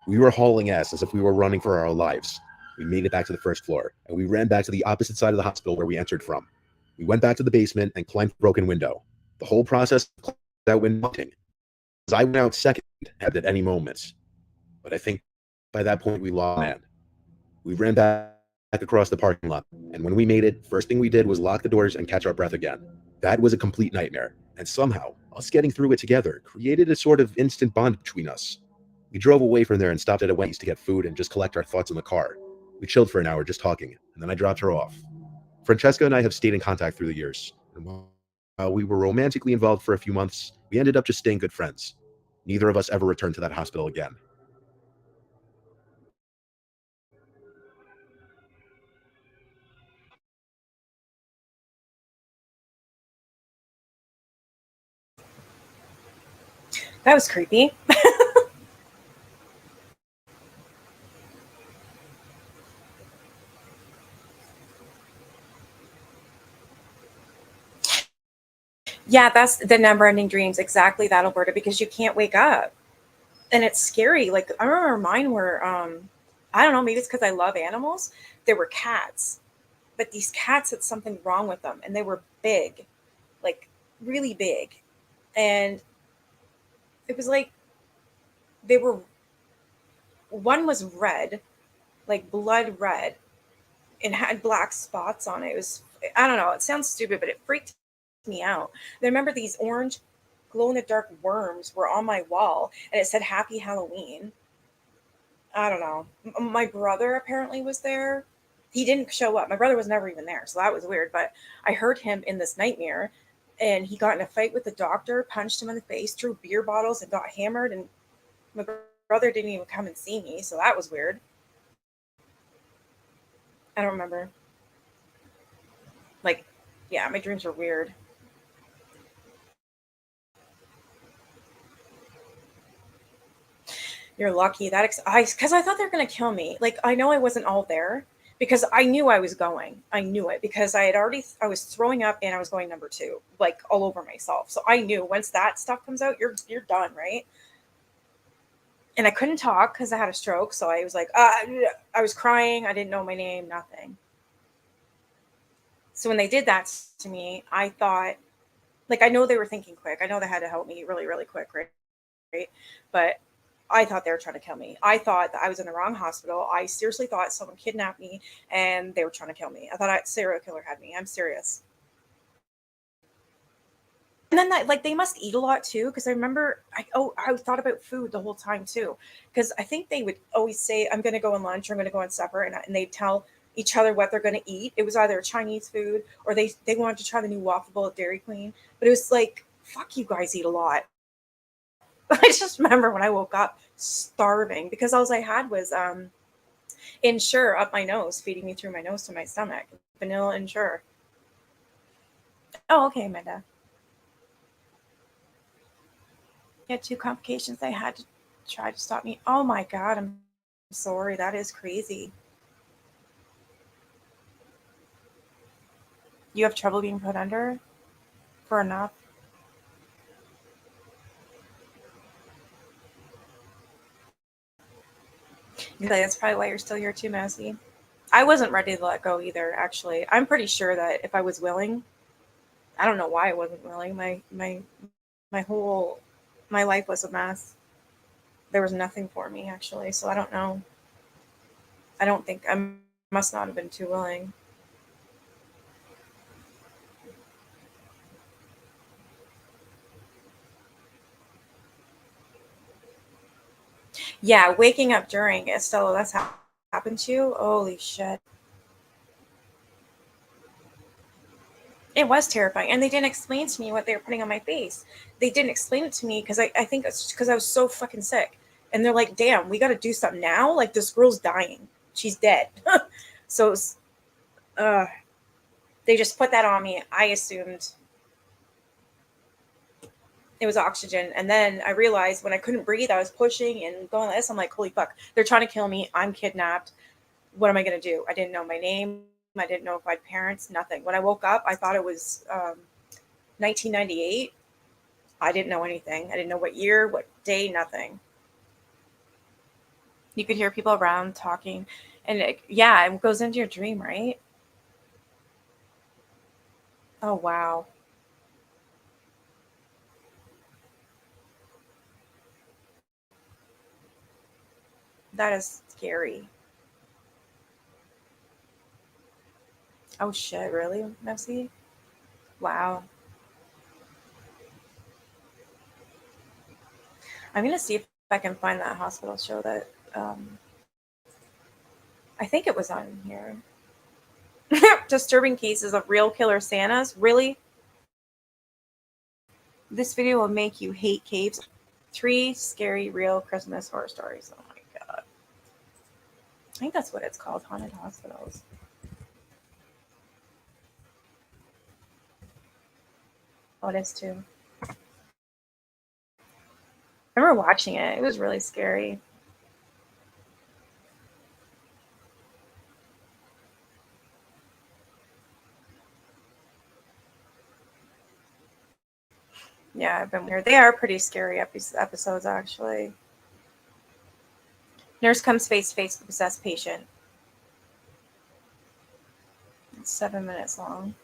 We were hauling ass as if we were running for our lives. We made it back to the first floor, and we ran back to the opposite side of the hospital where we entered from. We went back to the basement and climbed the broken window. The whole process of that window, as I went out second, happened at any moment. But I think by that point we lost man. We ran back across the parking lot, and when we made it, first thing we did was lock the doors and catch our breath again. That was a complete nightmare, and somehow, us getting through it together created a sort of instant bond between us. We drove away from there and stopped at a Wendy's to get food and just collect our thoughts in the car. We chilled for an hour just talking, and then I dropped her off. Francesca and I have stayed in contact through the years, and while we were romantically involved for a few months, we ended up just staying good friends. Neither of us ever returned to that hospital again. That was creepy. Yeah, that's the never-ending dreams. Exactly that, Alberta, because you can't wake up. And it's scary. Like I remember mine were I don't know, maybe it's because I love animals. There were cats. But these cats had something wrong with them and they were big, like really big. And it was like they were one was red, like blood red, and had black spots on it. It was, I don't know, it sounds stupid, but it freaked me out. I remember these orange glow in the dark worms were on my wall and it said Happy Halloween. I don't know. My brother apparently was there. He didn't show up. My brother was never even there, so that was weird. But I heard him in this nightmare, and he got in a fight with the doctor, punched him in the face, threw beer bottles, and got hammered. And my brother didn't even come and see me, so that was weird. I don't remember. Like, yeah, my dreams were weird. You're lucky that because I thought they were gonna kill me. Like I know I wasn't all there because I knew I was going. I knew it because I was throwing up and I was going number two, like all over myself. So I knew once that stuff comes out, you're done, right? And I couldn't talk because I had a stroke. So I was like, I was crying. I didn't know my name, nothing. So when they did that to me, I thought, like, I know they were thinking quick. I know they had to help me really, really quick, right? Right? But I thought they were trying to kill me. I thought that I was in the wrong hospital. I seriously thought someone kidnapped me and they were trying to kill me. I thought a serial killer had me. I'm serious. And then that, like, they must eat a lot too, because I remember I thought about food the whole time too, because I think they would always say I'm going to go on lunch or I'm going to go on supper, and they tell each other what they're going to eat. It was either Chinese food or they wanted to try the new waffle bowl at Dairy Queen, but it was like, fuck, you guys eat a lot. I just remember when I woke up starving because all I had was Ensure up my nose, feeding me through my nose to my stomach. Vanilla Ensure. Oh, okay, Amanda. You had two complications. They had to try to stop me. Oh my god, I'm sorry. That is crazy. You have trouble being put under for enough. That's probably why you're still here too, Massey. I wasn't ready to let go either, actually. I'm pretty sure that if I was willing, I don't know why I wasn't willing. My whole my life was a mess. There was nothing for me actually, so I don't know. I don't think I must not have been too willing. Yeah, waking up during Estella, that's happened to you. Holy shit. It was terrifying. And they didn't explain to me what they were putting on my face. They didn't explain it to me because I think it's because I was so fucking sick. And they're like, damn, we got to do something now. Like, this girl's dying. She's dead. So it was, uh, they just put that on me. I assumed it was oxygen. And then I realized when I couldn't breathe, I was pushing and going like this. I'm like, holy fuck, they're trying to kill me. I'm kidnapped. What am I going to do? I didn't know my name. I didn't know if I had parents, nothing. When I woke up, I thought it was 1998. I didn't know anything. I didn't know what year, what day, nothing. You could hear people around talking. And yeah, it goes into your dream, right? Oh, wow. That is scary. Oh, shit. Really, Messi? Wow. I'm going to see if I can find that hospital show that I think it was on here. Disturbing cases of real killer Santas. Really? This video will make you hate caves. 3 scary real Christmas horror stories. Oh my god. I think that's what it's called, haunted hospitals. Oh, it is too. remember watching it. It was really scary. Yeah, I've been weird. They are pretty scary episodes, actually. Nurse comes face to face with a possessed patient. It's 7 minutes long.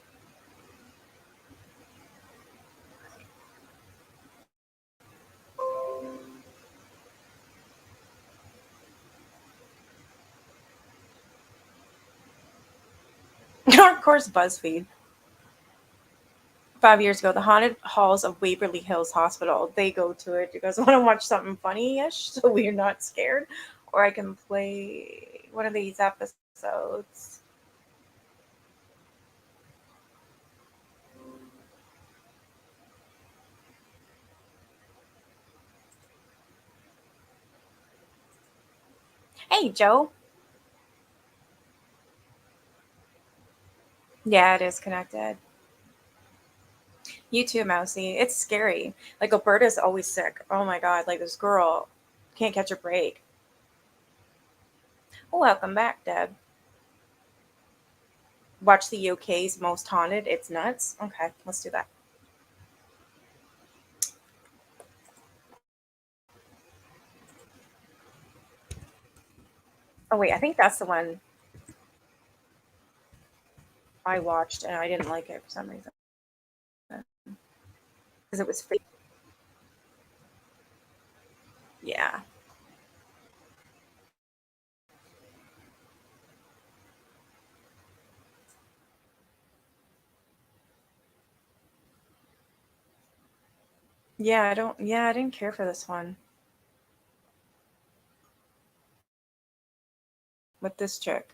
Of course, BuzzFeed. 5 years ago, the haunted halls of Waverly Hills Hospital. They go to it. You guys want to watch something funny-ish so we're not scared? Or I can play one of these episodes. Hey, Joe. Yeah, it is connected. You too, Mousy. It's scary. Like, Alberta's always sick. Oh my god, like this girl can't catch a break. Welcome back, Deb. Watch the UK's Most Haunted. It's nuts. Okay, let's do that. Oh wait, I think that's the one I watched and I didn't like it for some reason. Because it was fake. Yeah. Yeah, I didn't care for this one. With this chick.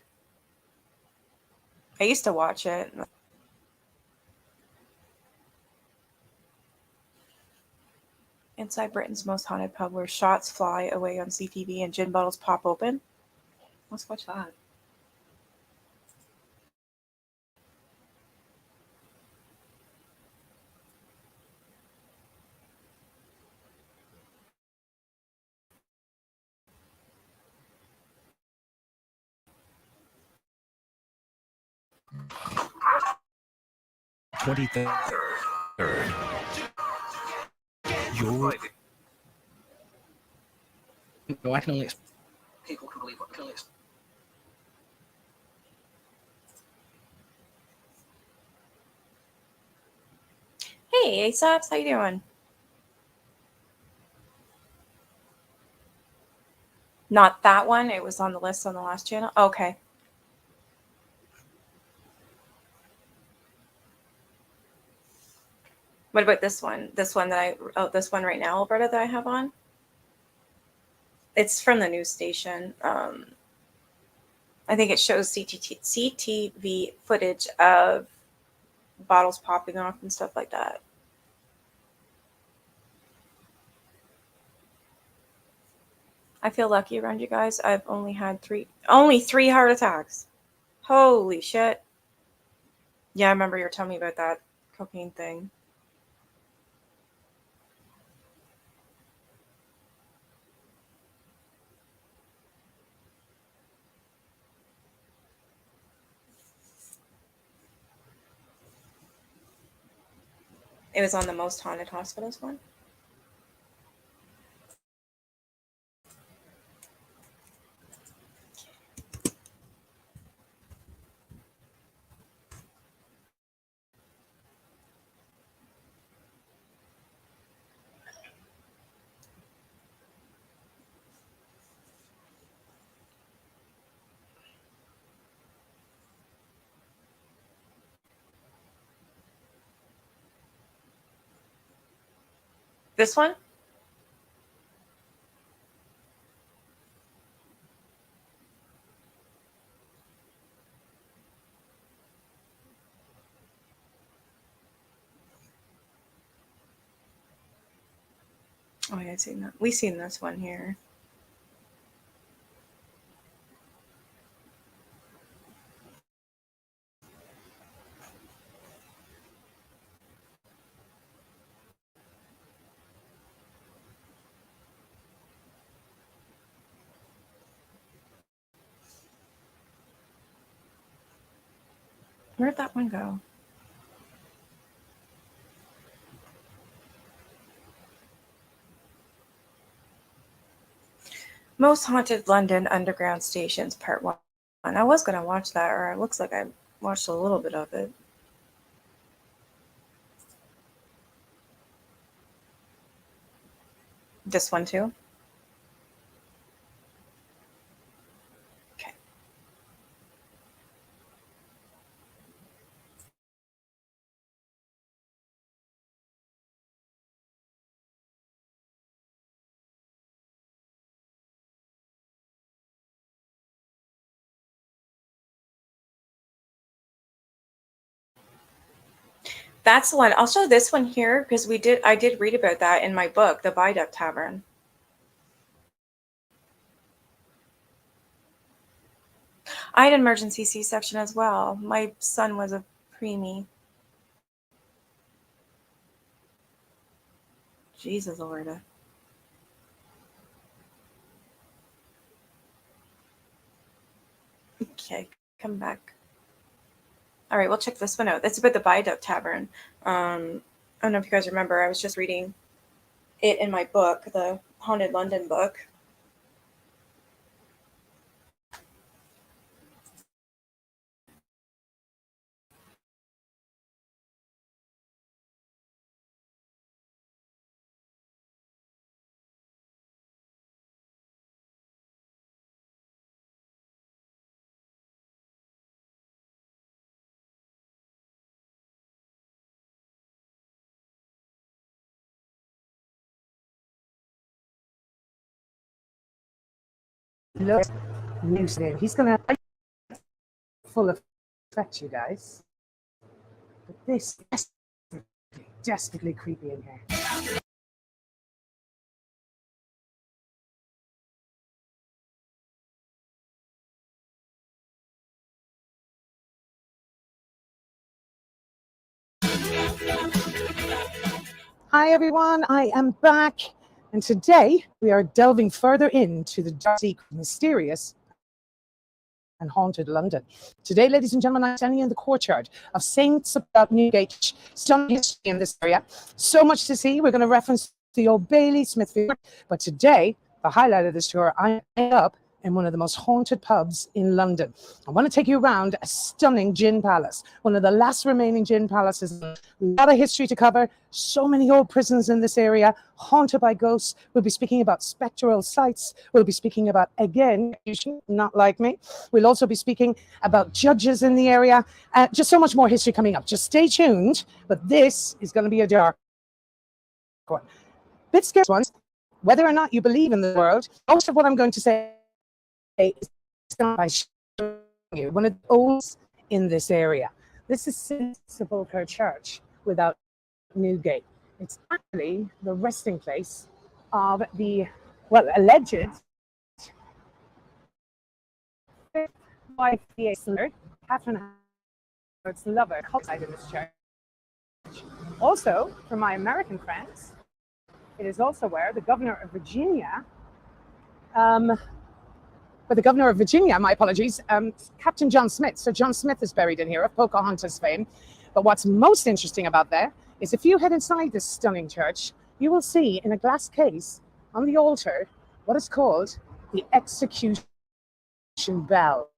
I used to watch it. Inside Britain's most haunted pub where shots fly away on CTV and gin bottles pop open. Let's watch that. Third. You're. No, I can only. People can believe what can only. Hey, Asaps, how you doing? Not that one. It was on the list on the last channel. Okay. What about this one? This one this one right now, Alberta, that I have on? It's from the news station. I think it shows CTV footage of bottles popping off and stuff like that. I feel lucky around you guys. I've only had three heart attacks. Holy shit. Yeah, I remember you were telling me about that cocaine thing. It was on the most haunted hospitals one. This one? Oh, yeah, I've seen that. We've seen this one here. Where'd that one go? Most Haunted London Underground Stations, Part 1. I was going to watch that, or it looks like I watched a little bit of it. This one too? Okay. That's the one. I'll show this one here because I did read about that in my book, The Viaduct Tavern. I had an emergency C-section as well. My son was a preemie. Jesus, Lord. Okay, come back. All right, we'll check this one out. It's about the Viaduct Tavern. I don't know if you guys remember. I was just reading it in my book, the Haunted London book. Look, news there. He's gonna full effect, you guys. But this is desperately creepy in here. Hi everyone, I am back, and today we are delving further into the dark, mysterious, and haunted London. Today, ladies and gentlemen, I'm standing in the courtyard of Saints about Newgate. Stunning history in this area. So much to see. We're going to reference the Old Bailey, Smithfield, but today, the highlight of this tour, I'm up in one of the most haunted pubs in London. I want to take you around a stunning gin palace, one of the last remaining gin palaces. A lot of history to cover, so many old prisons in this area, haunted by ghosts. We'll be speaking about spectral sights. We'll be speaking about, again, not like me. We'll also be speaking about judges in the area. Just so much more history coming up. Just stay tuned, but this is going to be a dark one. Bit scary ones. Whether or not you believe in the world, most of what I'm going to say is by showing you one of the old in this area. This is St. Sepulchre Church without Newgate. It's actually the resting place of the, well, alleged fifth wife, the Slur, Catherine Howard's lover, outside in this church. Also, for my American friends, it is also where the governor of Virginia, my apologies, Captain John Smith. So John Smith is buried in here of Pocahontas fame. But what's most interesting about that is if you head inside this stunning church, you will see in a glass case on the altar what is called the execution bell.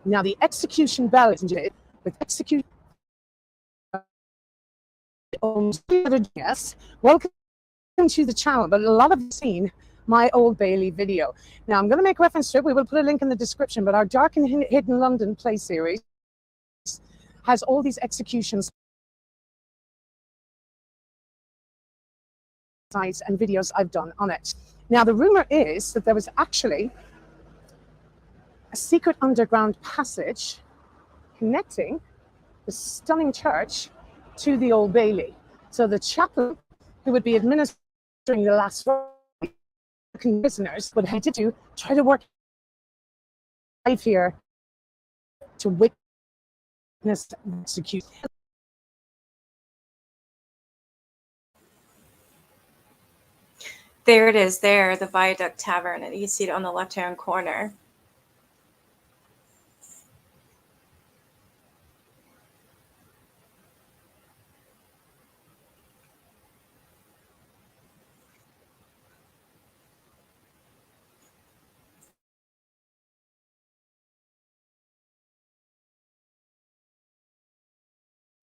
Now, the execution bell is with execution. Yes, welcome to the channel, but a lot of you have seen my Old Bailey video. Now, I'm going to make reference to it. We will put a link in the description, but our Dark and Hidden London play series has all these executions sites and videos I've done on it. Now, the rumor is that there was actually a secret underground passage connecting the stunning church to the Old Bailey. So the chaplain who would be administering the last prisoners would head to try to work life here to witness execution. There it is there, the Viaduct Tavern, and you can see it on the left-hand corner.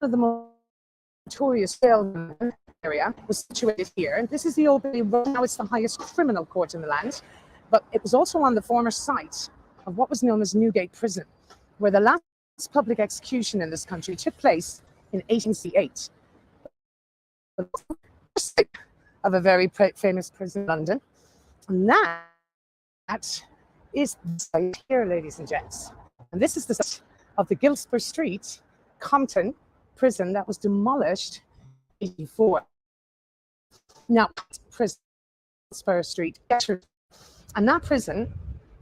of the most notorious jail area was situated here. This is the Old Bailey Road. Now it's the highest criminal court in the land, but it was also on the former site of what was known as Newgate Prison, where the last public execution in this country took place in 1868. Of a very famous prison in London, and that is the site here, ladies and gents. And this is the site of the Giltspur Street Compton prison that was demolished in 1984. Now, prison, Giltspur Street, and that prison,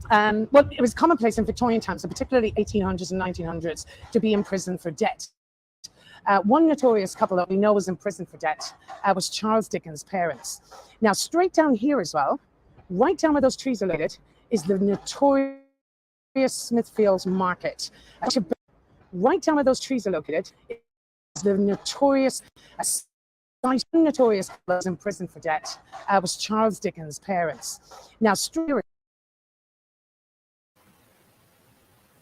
well, it was commonplace in Victorian times, so particularly 1800s and 1900s, to be in prison for debt. One notorious couple that we know was in prison for debt was Charles Dickens' parents. Now, straight down here as well, right down where those trees are located, is the notorious Smithfield Market. Right down where those trees are located is the notorious was in prison for debt was Charles Dickens' parents. Now,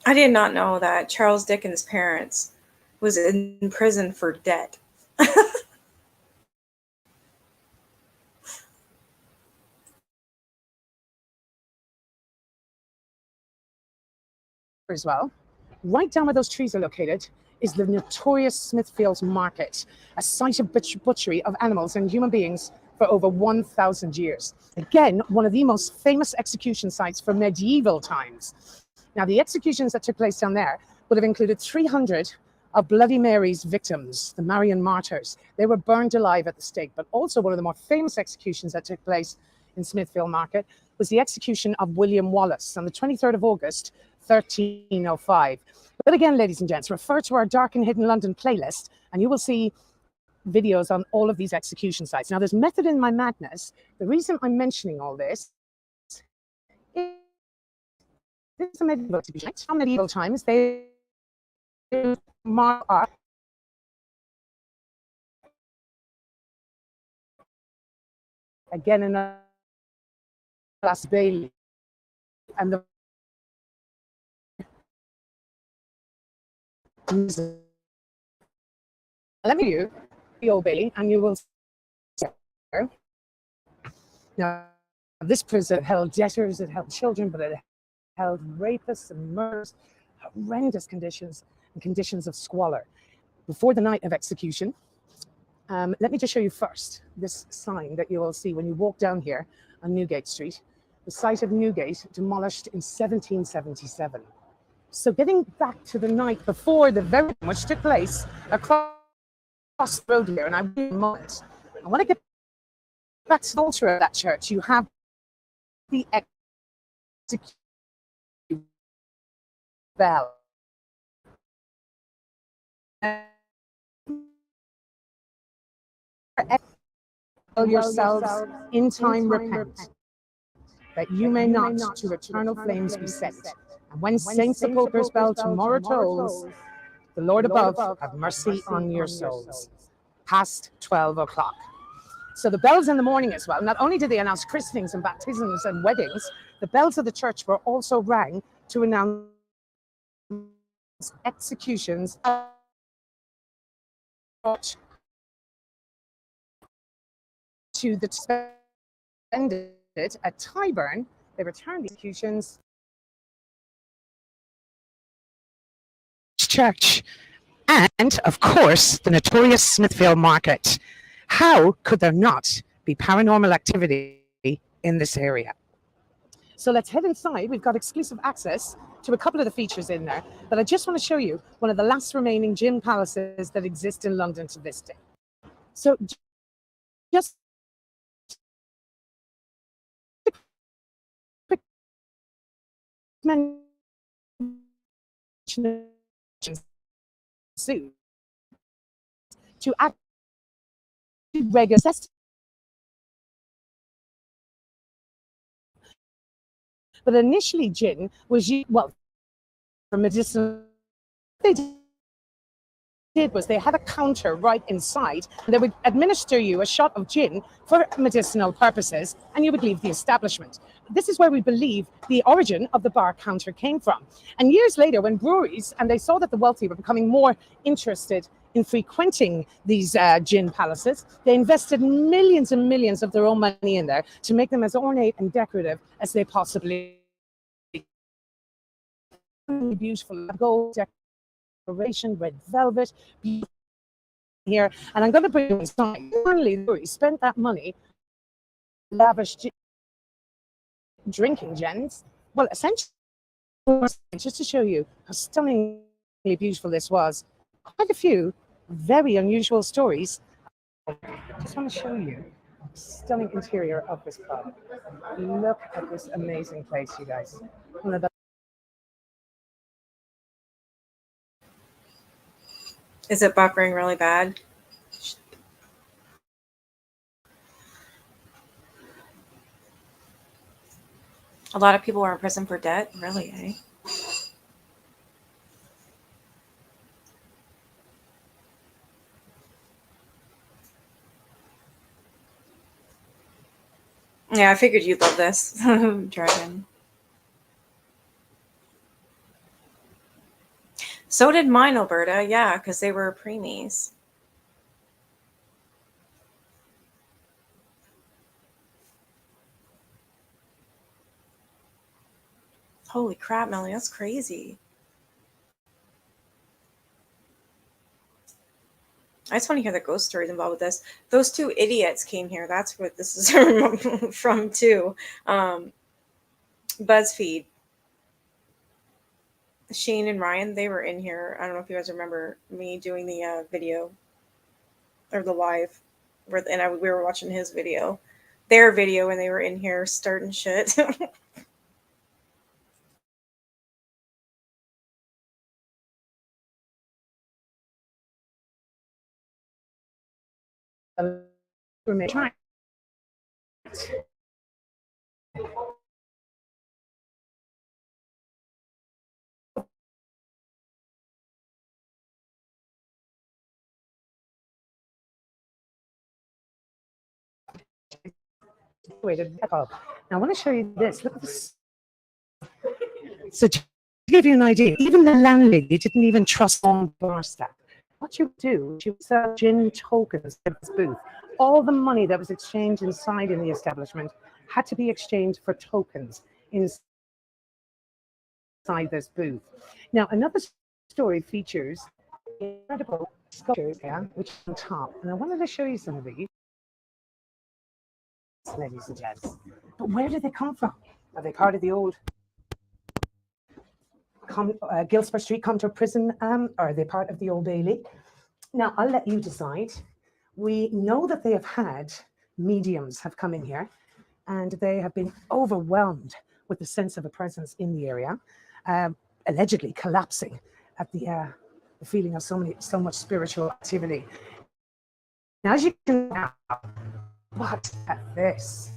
I did not know that Charles Dickens' parents was in prison for debt. as well, right down where those trees are located, is the notorious Smithfield Market, a site of butchery of animals and human beings for over 1,000 years. Again, one of the most famous execution sites for medieval times. Now, the executions that took place down there would have included 300 of Bloody Mary's victims, the Marian martyrs. They were burned alive at the stake, but also one of the more famous executions that took place in Smithfield Market was the execution of William Wallace on the 23rd of August, 1305. But again, ladies and gents, refer to our Dark and Hidden London playlist, and you will see videos on all of these execution sites. Now, there's method in my madness. The reason I'm mentioning all this is this is a medieval execution. From medieval times, they mark up again in a Glass Bailey, and the let me do the Old Bailey, and you will see. Now, this prison held debtors, it held children, but it held rapists and murderers, horrendous conditions and conditions of squalor. Before the night of execution, let me just show you first this sign that you will see when you walk down here on Newgate Street. The site of Newgate, demolished in 1777. So getting back to the night before the very which took place across the road here, and I want to get back to the altar of that church. You have the execution bell. Yourselves in time repent, that you may not to eternal flames be sent. And when Saint Sepulchre's bell tomorrow tolls, the Lord above have mercy on your souls. Past 12 o'clock. So the bells in the morning as well, not only did they announce christenings and baptisms and weddings, the bells of the church were also rang to announce executions to the suspended at Tyburn. They returned the executions church, and of course the notorious Smithfield Market. How could there not be paranormal activity in this area? So let's head inside. We've got exclusive access to a couple of the features in there, but I just want to show you one of the last remaining gin palaces that exist in London to this day. So just quick mention to act regular. But initially, gin was used, well, for medicinal. They did was they had a counter right inside, and they would administer you a shot of gin for medicinal purposes, and you would leave the establishment. This is where we believe the origin of the bar counter came from. And years later, when breweries, and they saw that the wealthy were becoming more interested in frequenting these gin palaces, they invested millions and millions of their own money in there to make them as ornate and decorative as they possibly beautiful gold decoration, red velvet, beautiful here. And I'm going to bring you inside. Finally, Louis spent that money lavish drinking gens. Well, essentially, just to show you how stunningly beautiful this was, quite a few very unusual stories. I just want to show you the stunning interior of this pub. Look at this amazing place, you guys. One of the Is it buffering really bad? A lot of people are in prison for debt? Really, eh? Yeah, I figured you'd love this. Dragon. So did mine, Alberta. Yeah, because they were preemies. Holy crap, Melly, that's crazy. I just want to hear the ghost stories involved with this. Those two idiots came here. That's what this is from too. BuzzFeed. Shane and Ryan, they were in here. I don't know if you guys remember me doing the video or the live, we were watching his video, their video, and they were in here starting shit. trying. Now I want to show you this. Look at this. So to give you an idea, even the landlady didn't even trust on bar staff. What you do, she would sell gin tokens at this booth. All the money that was exchanged inside in the establishment had to be exchanged for tokens inside this booth. Now, another story features incredible sculptures, which is on top. And I wanted to show you some of these, ladies and gents. But where did they come from? Are they part of the old Gilsborough Street Counter Prison? Or are they part of the Old Bailey? Now, I'll let you decide. We know that they have had mediums have come in here, and they have been overwhelmed with the sense of a presence in the area, allegedly collapsing at the feeling of so much spiritual activity. Now, as you can now, look at this.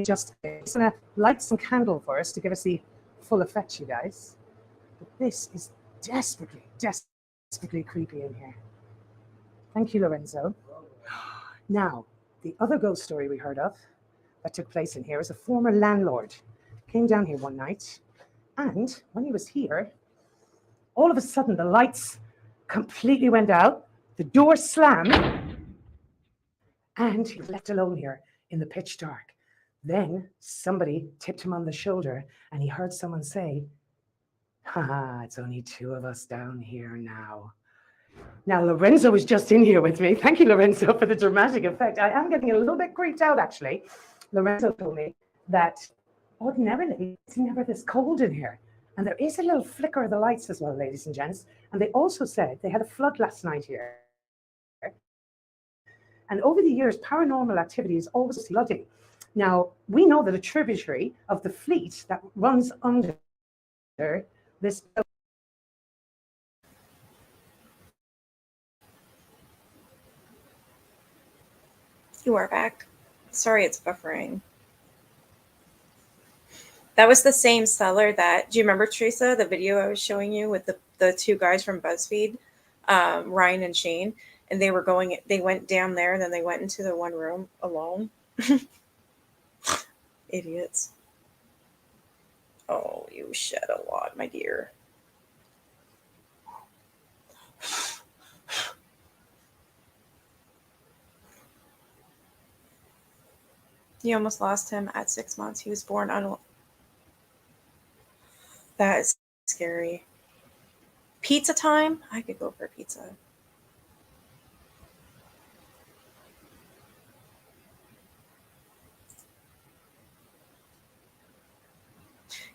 Just it's gonna light some candle for us to give us the full effect, you guys. But this is desperately creepy in here. Thank you, Lorenzo. Now, the other ghost story we heard of that took place in here is a former landlord came down here one night, and when he was here, all of a sudden the lights completely went out, the door slammed, and he was left alone here in the pitch dark. Then somebody tipped him on the shoulder, and he heard someone say, "Haha, it's only two of us down here now." Now, Lorenzo was just in here with me. Thank you, Lorenzo, for the dramatic effect. I am getting a little bit creeped out, actually. Lorenzo told me that ordinarily it's never this cold in here. And there is a little flicker of the lights as well, ladies and gents. And they also said they had a flood last night here. And over the years, paranormal activity is always flooding. Now, we know that a tributary of the Fleet that runs under this. You are back. Sorry, it's buffering. That was the same seller that, do you remember, Teresa, the video I was showing you with the the two guys from BuzzFeed, Ryan and Shane, and they went down there and then they went into the one room alone. Idiots. Oh, you shed a lot, my dear. You almost lost him at 6 months. He was born on. That is scary. Pizza time? I could go for pizza.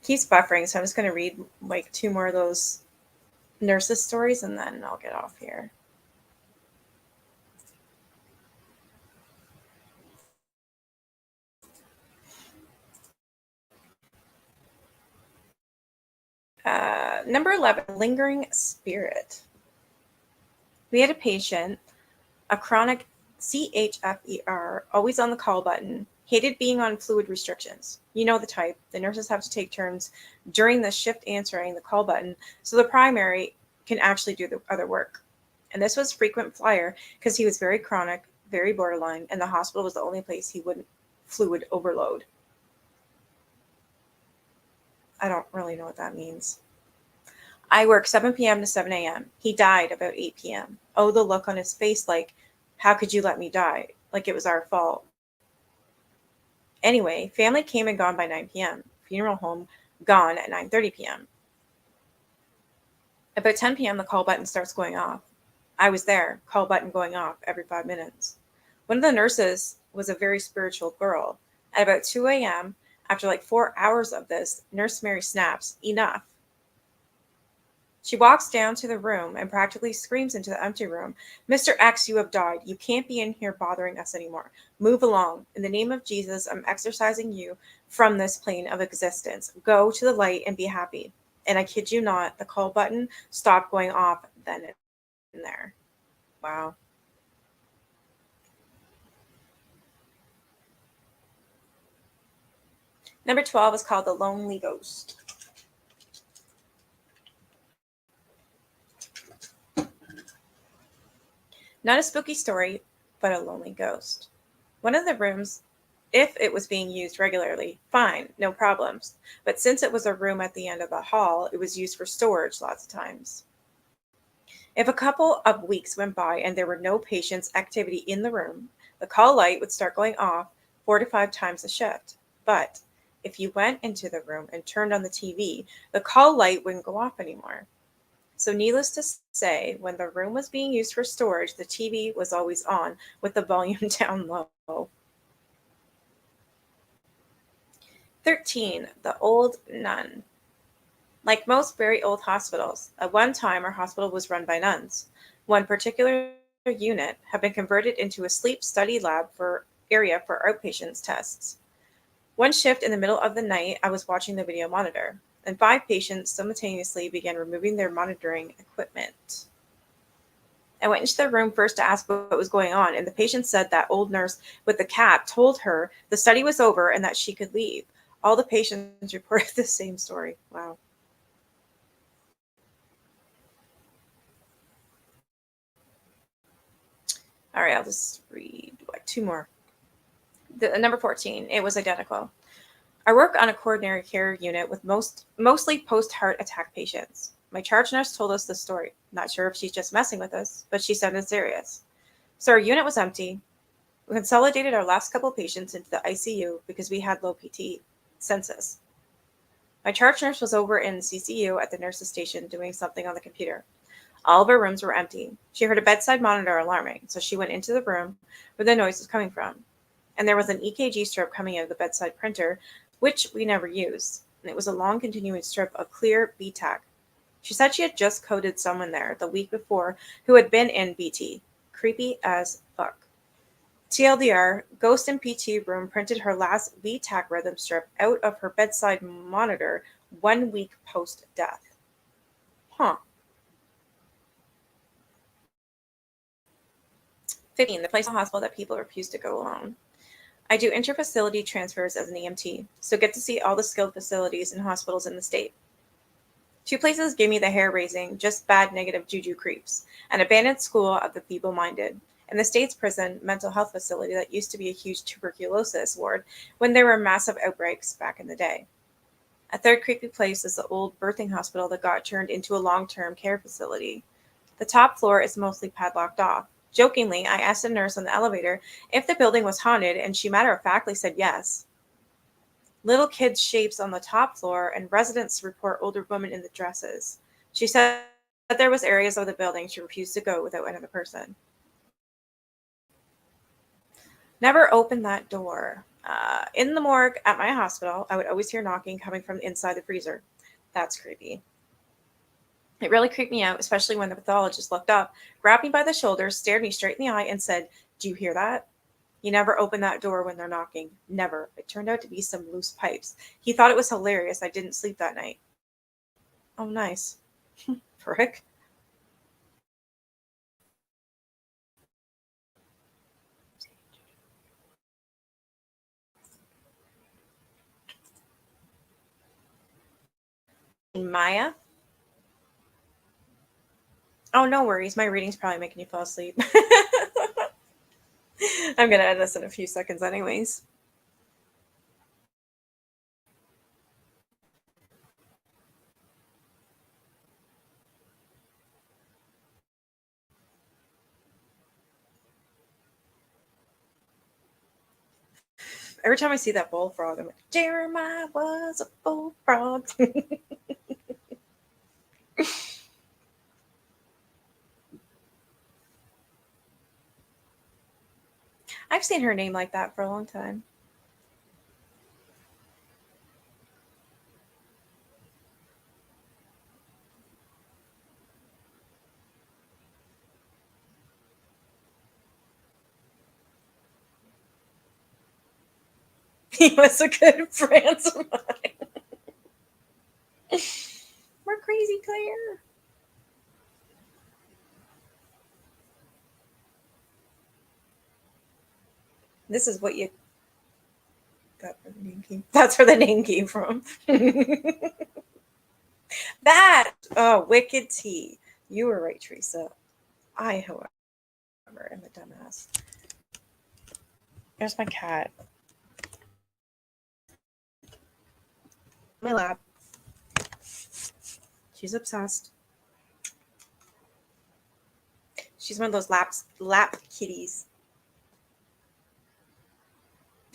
Keeps buffering, so I'm just going to read like 2 more of those nurses' stories and then I'll get off here. Number 11, lingering spirit. We had a patient, a chronic CHFER, always on the call button, hated being on fluid restrictions. You know the type. The nurses have to take turns during the shift answering the call button so the primary can actually do the other work. And this was frequent flyer because he was very chronic, very borderline, and the hospital was the only place he wouldn't fluid overload. I don't really know what that means. I work 7 p.m. to 7 a.m. He died about 8 p.m. Oh, the look on his face like, how could you let me die? Like it was our fault. Anyway, family came and gone by 9 p.m. Funeral home gone at 9:30 p.m. About 10 p.m. the call button starts going off. I was there, call button going off every 5 minutes. One of the nurses was a very spiritual girl. At about 2 a.m., after like 4 hours of this, Nurse Mary snaps, enough. She walks down to the room and practically screams into the empty room, Mr. X, you have died. You can't be in here bothering us anymore. Move along. In the name of Jesus, I'm exorcising you from this plane of existence. Go to the light and be happy. And I kid you not, the call button stopped going off then and there. Wow. Number 12 is called The Lonely Ghost. Not a spooky story, but a lonely ghost. One of the rooms, if it was being used regularly, fine, no problems. But since it was a room at the end of the hall, it was used for storage lots of times. If a couple of weeks went by and there were no patients' activity in the room, the call light would start going off 4 to 5 times a shift. But if you went into the room and turned on the TV, the call light wouldn't go off anymore. So needless to say, when the room was being used for storage, the TV was always on with the volume down low. 13. The Old Nun. Like most very old hospitals, at one time our hospital was run by nuns. One particular unit had been converted into a sleep study lab area for outpatients tests. One shift in the middle of the night, I was watching the video monitor, and 5 patients simultaneously began removing their monitoring equipment. I went into the room first to ask what was going on, and the patient said that old nurse with the cap told her the study was over and that she could leave. All the patients reported the same story. Wow. All right, I'll just read 2 more. Number 14, it was identical. I work on a coronary care unit with mostly post-heart attack patients. My charge nurse told us the story. Not sure if she's just messing with us, but she sounded serious. So our unit was empty. We consolidated our last couple patients into the ICU because we had low PT census. My charge nurse was over in CCU at the nurse's station doing something on the computer. All of our rooms were empty. She heard a bedside monitor alarming, so she went into the room where the noise was coming from. And there was an EKG strip coming out of the bedside printer, which we never used. And it was a long continuing strip of clear BTAC. She said she had just coded someone there the week before who had been in BT. Creepy as fuck. TLDR, Ghost in PT room printed her last VTAC rhythm strip out of her bedside monitor 1 week post-death. Huh. 15. The place in the hospital that people refuse to go alone. I do interfacility transfers as an EMT, so get to see all the skilled facilities and hospitals in the state. Two places gave me the hair-raising, just bad negative juju creeps. An abandoned school of the feeble-minded, and the state's prison mental health facility that used to be a huge tuberculosis ward when there were massive outbreaks back in the day. A third creepy place is the old birthing hospital that got turned into a long-term care facility. The top floor is mostly padlocked off. Jokingly, I asked a nurse on the elevator if the building was haunted, and she matter-of-factly said yes. Little kids' shapes on the top floor, and residents report older women in the dresses. She said that there was areas of the building she refused to go without another person. Never open that door. In the morgue at my hospital, I would always hear knocking coming from inside the freezer. That's creepy. It really creeped me out, especially when the pathologist looked up, grabbed me by the shoulders, stared me straight in the eye, and said, "Do you hear that? You never open that door when they're knocking. Never." It turned out to be some loose pipes. He thought it was hilarious I didn't sleep that night. Oh, nice. Frick. Maya? Oh, no worries. My reading's probably making you fall asleep. I'm going to end this in a few seconds anyways. Every time I see that bullfrog, I'm like, Jeremiah was a bullfrog. I've seen her name like that for a long time. He was a good friend of mine. We're crazy, Claire. This is what you got where the name came. That's where the name came from. That wicked tea. You were right, Teresa. I, however, am a dumbass. There's my cat. My lap. She's obsessed. She's one of those lap kitties.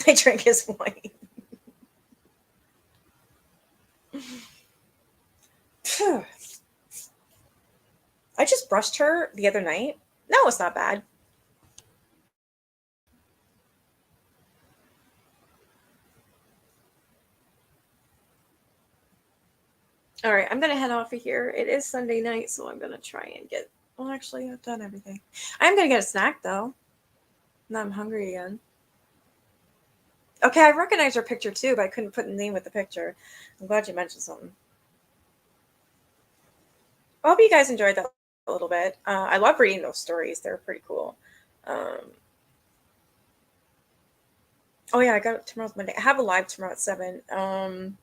I drank his wine. I just brushed her the other night. No, it's not bad. All right, I'm going to head off of here. It is Sunday night, so I'm going to try and get... Well, actually, I've done everything. I'm going to get a snack, though. Now I'm hungry again. Okay, I recognize your picture, too, but I couldn't put the name with the picture. I'm glad you mentioned something. I hope you guys enjoyed that a little bit. I love reading those stories. They're pretty cool. Oh, yeah, I got tomorrow's Monday. I have a live tomorrow at 7.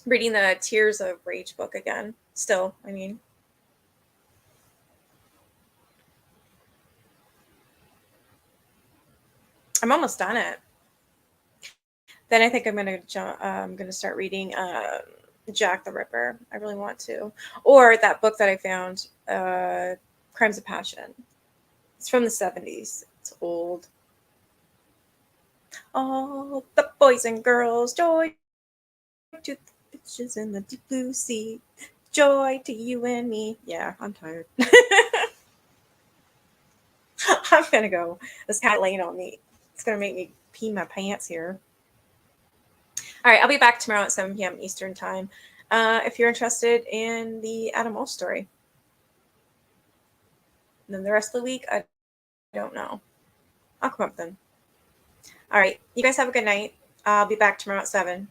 Reading the Tears of Rage book again. Still, I mean. I'm almost done it. Then I think I'm gonna start reading Jack the Ripper. I really want to, or that book that I found, Crimes of Passion. It's from the 70s. It's old. All the boys and girls, joy to the bitches in the deep blue sea, joy to you and me. Yeah, I'm tired. I'm gonna go. This cat laying on me. It's gonna make me pee my pants here. All right, I'll be back tomorrow at 7 p.m. Eastern time. If you're interested in the Adam Wolf story. And then the rest of the week, I don't know. I'll come up then. All right, you guys have a good night. I'll be back tomorrow at 7.